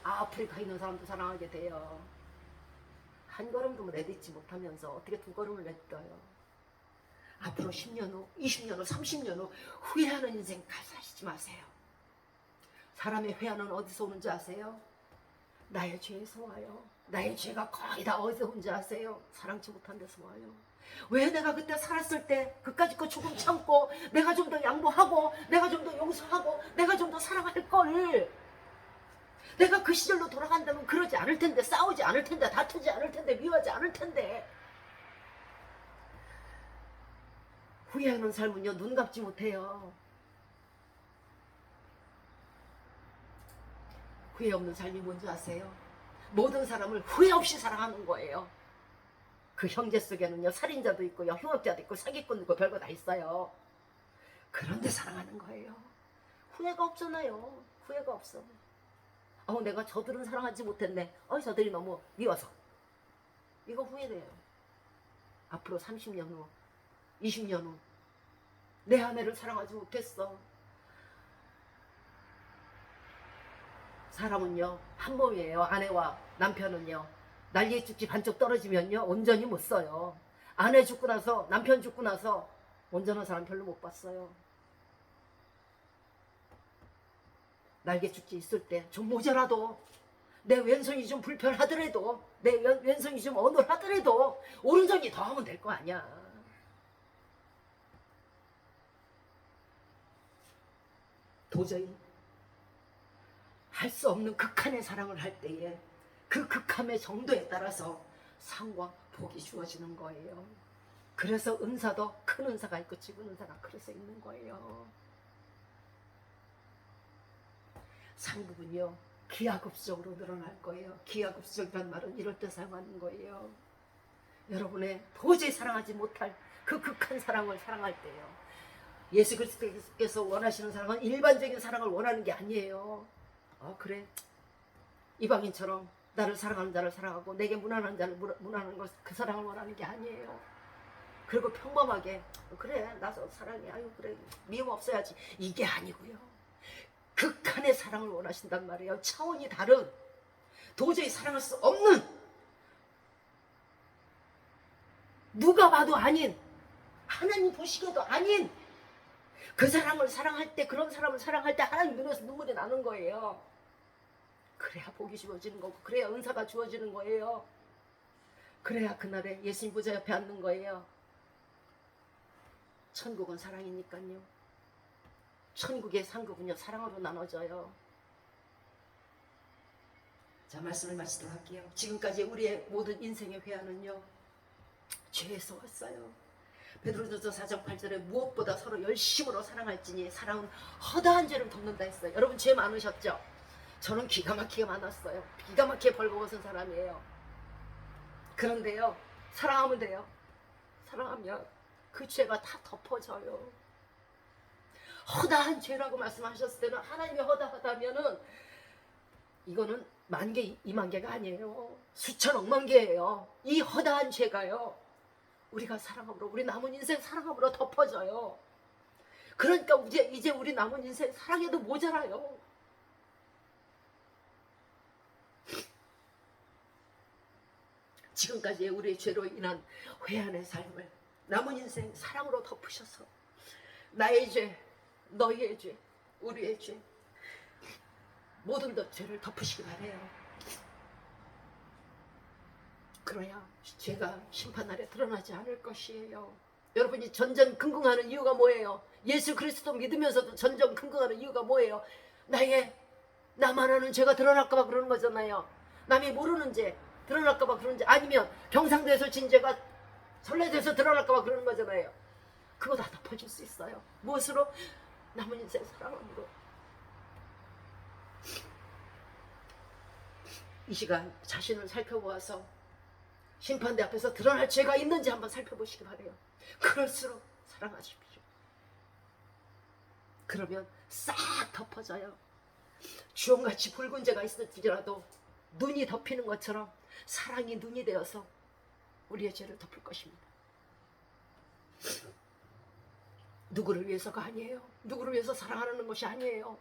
S1: 아프리카에 있는 사람도 사랑하게 돼요. 한 걸음도 내딛지 못하면서 어떻게 두 걸음을 내딛어요? 앞으로 10년 후, 20년 후, 30년 후 후회하는 인생 사시지 마세요. 사람의 회한은 어디서 오는지 아세요? 나의 죄에서 와요. 나의 죄가 거의 다 어디서 온지 아세요? 사랑치 못한 데서 와요. 왜 내가 그때 살았을 때 그까짓 거 조금 참고 내가 좀 더 양보하고 내가 좀 더 용서하고 내가 좀 더 사랑할 걸, 내가 그 시절로 돌아간다면 그러지 않을 텐데, 싸우지 않을 텐데, 다투지 않을 텐데, 미워하지 않을 텐데. 후회하는 삶은요, 눈 감지 못해요. 후회 없는 삶이 뭔지 아세요? 모든 사람을 후회 없이 사랑하는 거예요. 그 형제 속에는요, 살인자도 있고요, 흉악자도 있고, 사기꾼도 있고, 별거 다 있어요. 그런데 사랑하는 거예요. 후회가 없잖아요. 후회가 없어. 내가 저들은 사랑하지 못했네. 저들이 너무 미워서. 이거 후회돼요. 앞으로 30년 후, 20년 후, 내 아내를 사랑하지 못했어. 사람은요, 한 몸이에요. 아내와 남편은요. 날개 죽지 반쪽 떨어지면요, 온전히 못 써요. 아내 죽고 나서, 남편 죽고 나서 온전한 사람 별로 못 봤어요. 날개 죽지 있을 때 좀 모자라도, 내 왼손이 좀 불편하더라도, 내 왼손이 좀 어눌하더라도 오른손이 더 하면 될 거 아니야. 도저히 할 수 없는 극한의 사랑을 할 때에 그 극함의 정도에 따라서 상과 복이 주어지는 거예요. 그래서 은사도 큰 은사가 있고 작은 은사가 그래서 있는 거예요. 상복은요, 기하급수적으로 늘어날 거예요. 기하급수적이란 말은 이럴 때 사용하는 거예요. 여러분의 도저히 사랑하지 못할 그 극한 사랑을 사랑할 때요, 예수 그리스도께서 원하시는 사랑은 일반적인 사랑을 원하는 게 아니에요. 그래, 이방인처럼 나를 사랑하는 자를 사랑하고 내게 무난한 자를 무난한 것, 그 사랑을 원하는 게 아니에요. 그리고 평범하게 그래, 나도 사랑해, 아유 그래, 미움 없어야지, 이게 아니고요. 극한의 사랑을 원하신단 말이에요. 차원이 다른, 도저히 사랑할 수 없는, 누가 봐도 아닌, 하나님 보시기에도 아닌 그 사랑을 사랑할 때, 그런 사람을 사랑할 때 하나님 눈에서 눈물이 나는 거예요. 그래야 복이 주어지는 거고, 그래야 은사가 주어지는 거예요. 그래야 그날에 예수님 보좌 옆에 앉는 거예요. 천국은 사랑이니까요. 천국의 상급은요, 사랑으로 나눠져요. 자, 말씀을 마치도록 할게요. 지금까지 우리의 모든 인생의 회화는요, 죄에서 왔어요. 베드로전서 4장 8절에 무엇보다 서로 열심으로 사랑할지니 사랑은 허다한 죄를 덮는다 했어요. 여러분 죄 많으셨죠? 저는 기가 막히게 많았어요. 기가 막히게 벌거벗은 사람이에요. 그런데요, 사랑하면 돼요. 사랑하면 그 죄가 다 덮어져요. 허다한 죄라고 말씀하셨을 때는, 하나님이 허다하다면은 이거는 10,000개, 20,000개가 아니에요. 수천억만 개예요. 이 허다한 죄가요, 우리가 사랑함으로, 우리 남은 인생 사랑함으로 덮어져요. 그러니까 이제 우리 남은 인생 사랑해도 모자라요. 지금까지의 우리의 죄로 인한 회한의 삶을 남은 인생 사랑으로 덮으셔서 나의 죄, 너희의 죄, 우리의 죄, 모든 것 죄를 덮으시기 바래요. 그래야 죄가 심판날에 드러나지 않을 것이에요. 여러분이 전전긍긍하는 이유가 뭐예요? 예수 그리스도 믿으면서도 전전긍긍하는 이유가 뭐예요? 나만 아는 죄가 드러날까 봐 그러는 거잖아요. 남이 모르는 죄 드러날까 봐 그러는 죄, 아니면 경상도에서 진 죄가 전라도에서 드러날까 봐 그러는 거잖아요. 그거 다 덮어줄 수 있어요. 무엇으로? 남은 인생 사랑함으로. 이 시간 자신을 살펴보아서 심판대 앞에서 드러날 죄가 있는지 한번 살펴보시기 바래요. 그럴수록 사랑하십시오. 그러면 싹 덮어져요. 주홍같이 붉은 죄가 있을지라도 눈이 덮이는 것처럼 사랑이 눈이 되어서 우리의 죄를 덮을 것입니다. 누구를 위해서가 아니에요. 누구를 위해서 사랑하는 것이 아니에요.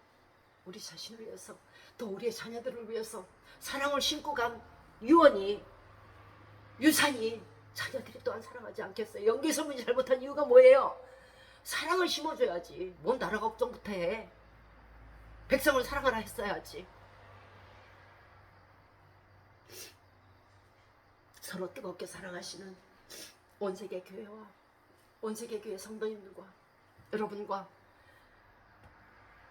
S1: 우리 자신을 위해서, 또 우리의 자녀들을 위해서 사랑을 심고 간 유언이 유산이 자녀들이 또한 사랑하지 않겠어요? 연계선문이 잘못한 이유가 뭐예요? 사랑을 심어줘야지. 뭔 나라 걱정부터 해. 백성을 사랑하라 했어야지. 서로 뜨겁게 사랑하시는 온세계 교회와 온세계 교회 성도님들과 여러분과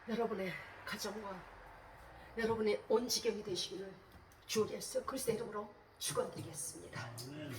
S1: 여러분의 가정과 여러분의 온 지경이 되시기를 주 예수 그리스도의 이름으로 축원드리겠습니다.
S2: 아멘.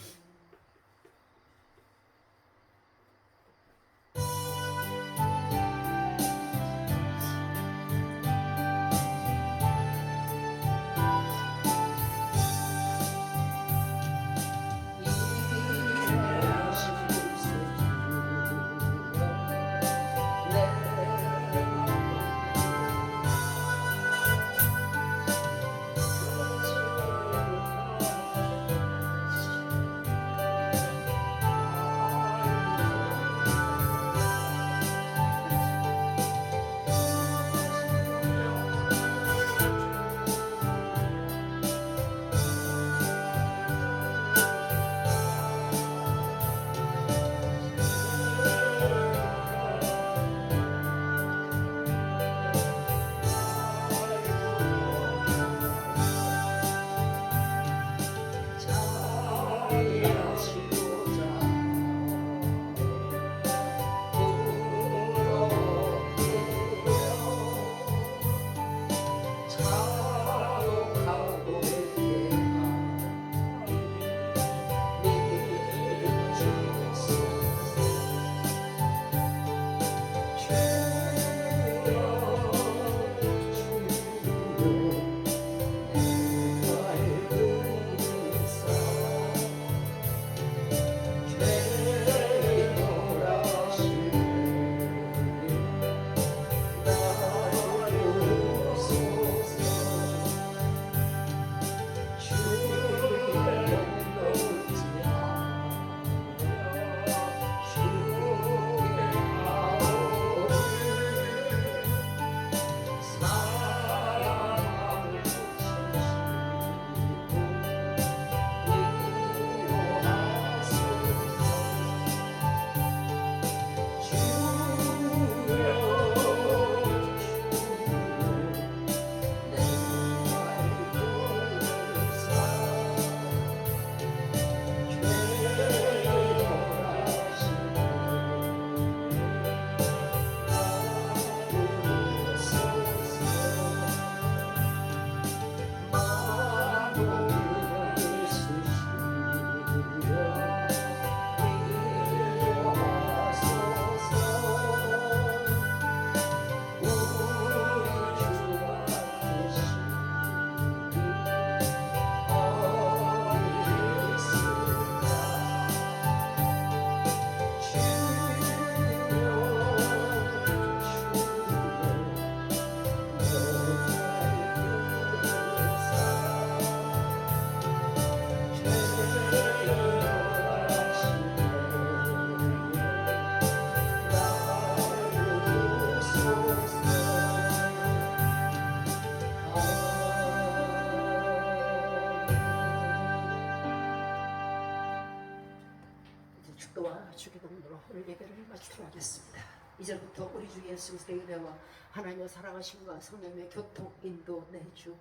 S1: 축도와 주기도문으로 오늘 예배를 마치도록 하겠습니다. 이제부터 우리 주 예수 그리스도의 은혜와 하나님의 사랑하심과 성령의 교통, 인도, 내주,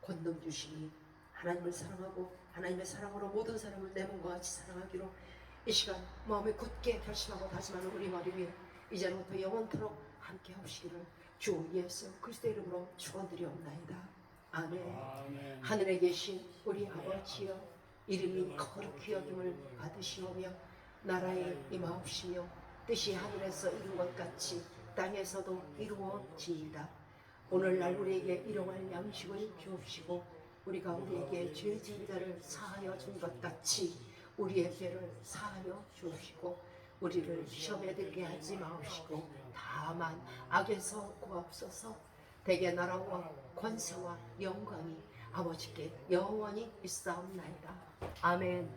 S1: 권능 주시니 하나님을 사랑하고 하나님의 사랑으로 모든 사람을 내 몸과 같이 사랑하기로 이 시간 마음에 굳게 결심하고 다짐하는 우리 머리 위에 이제부터 영원토록 함께 하시기를 주 예수 그리스도의 이름으로 축원드리옵나이다. 아멘.
S2: 아멘.
S1: 하늘에 계신 우리 아버지여 이름이 거룩히 여김을 받으시오며 나라에 임하옵시며 뜻이 하늘에서 이룬 것 같이 땅에서도 이루어지이다. 오늘날 우리에게 일용할 양식을 주옵시고 우리가 우리에게 죄 지은 자를 사하여 준 것 같이 우리의 죄를 사하여 주옵시고 우리를 시험에 들게 하지 마옵시고 다만 악에서 구하옵소서. 대개 나라와 권세와 영광이 아버지께 영원히 있사옵나이다. 아멘.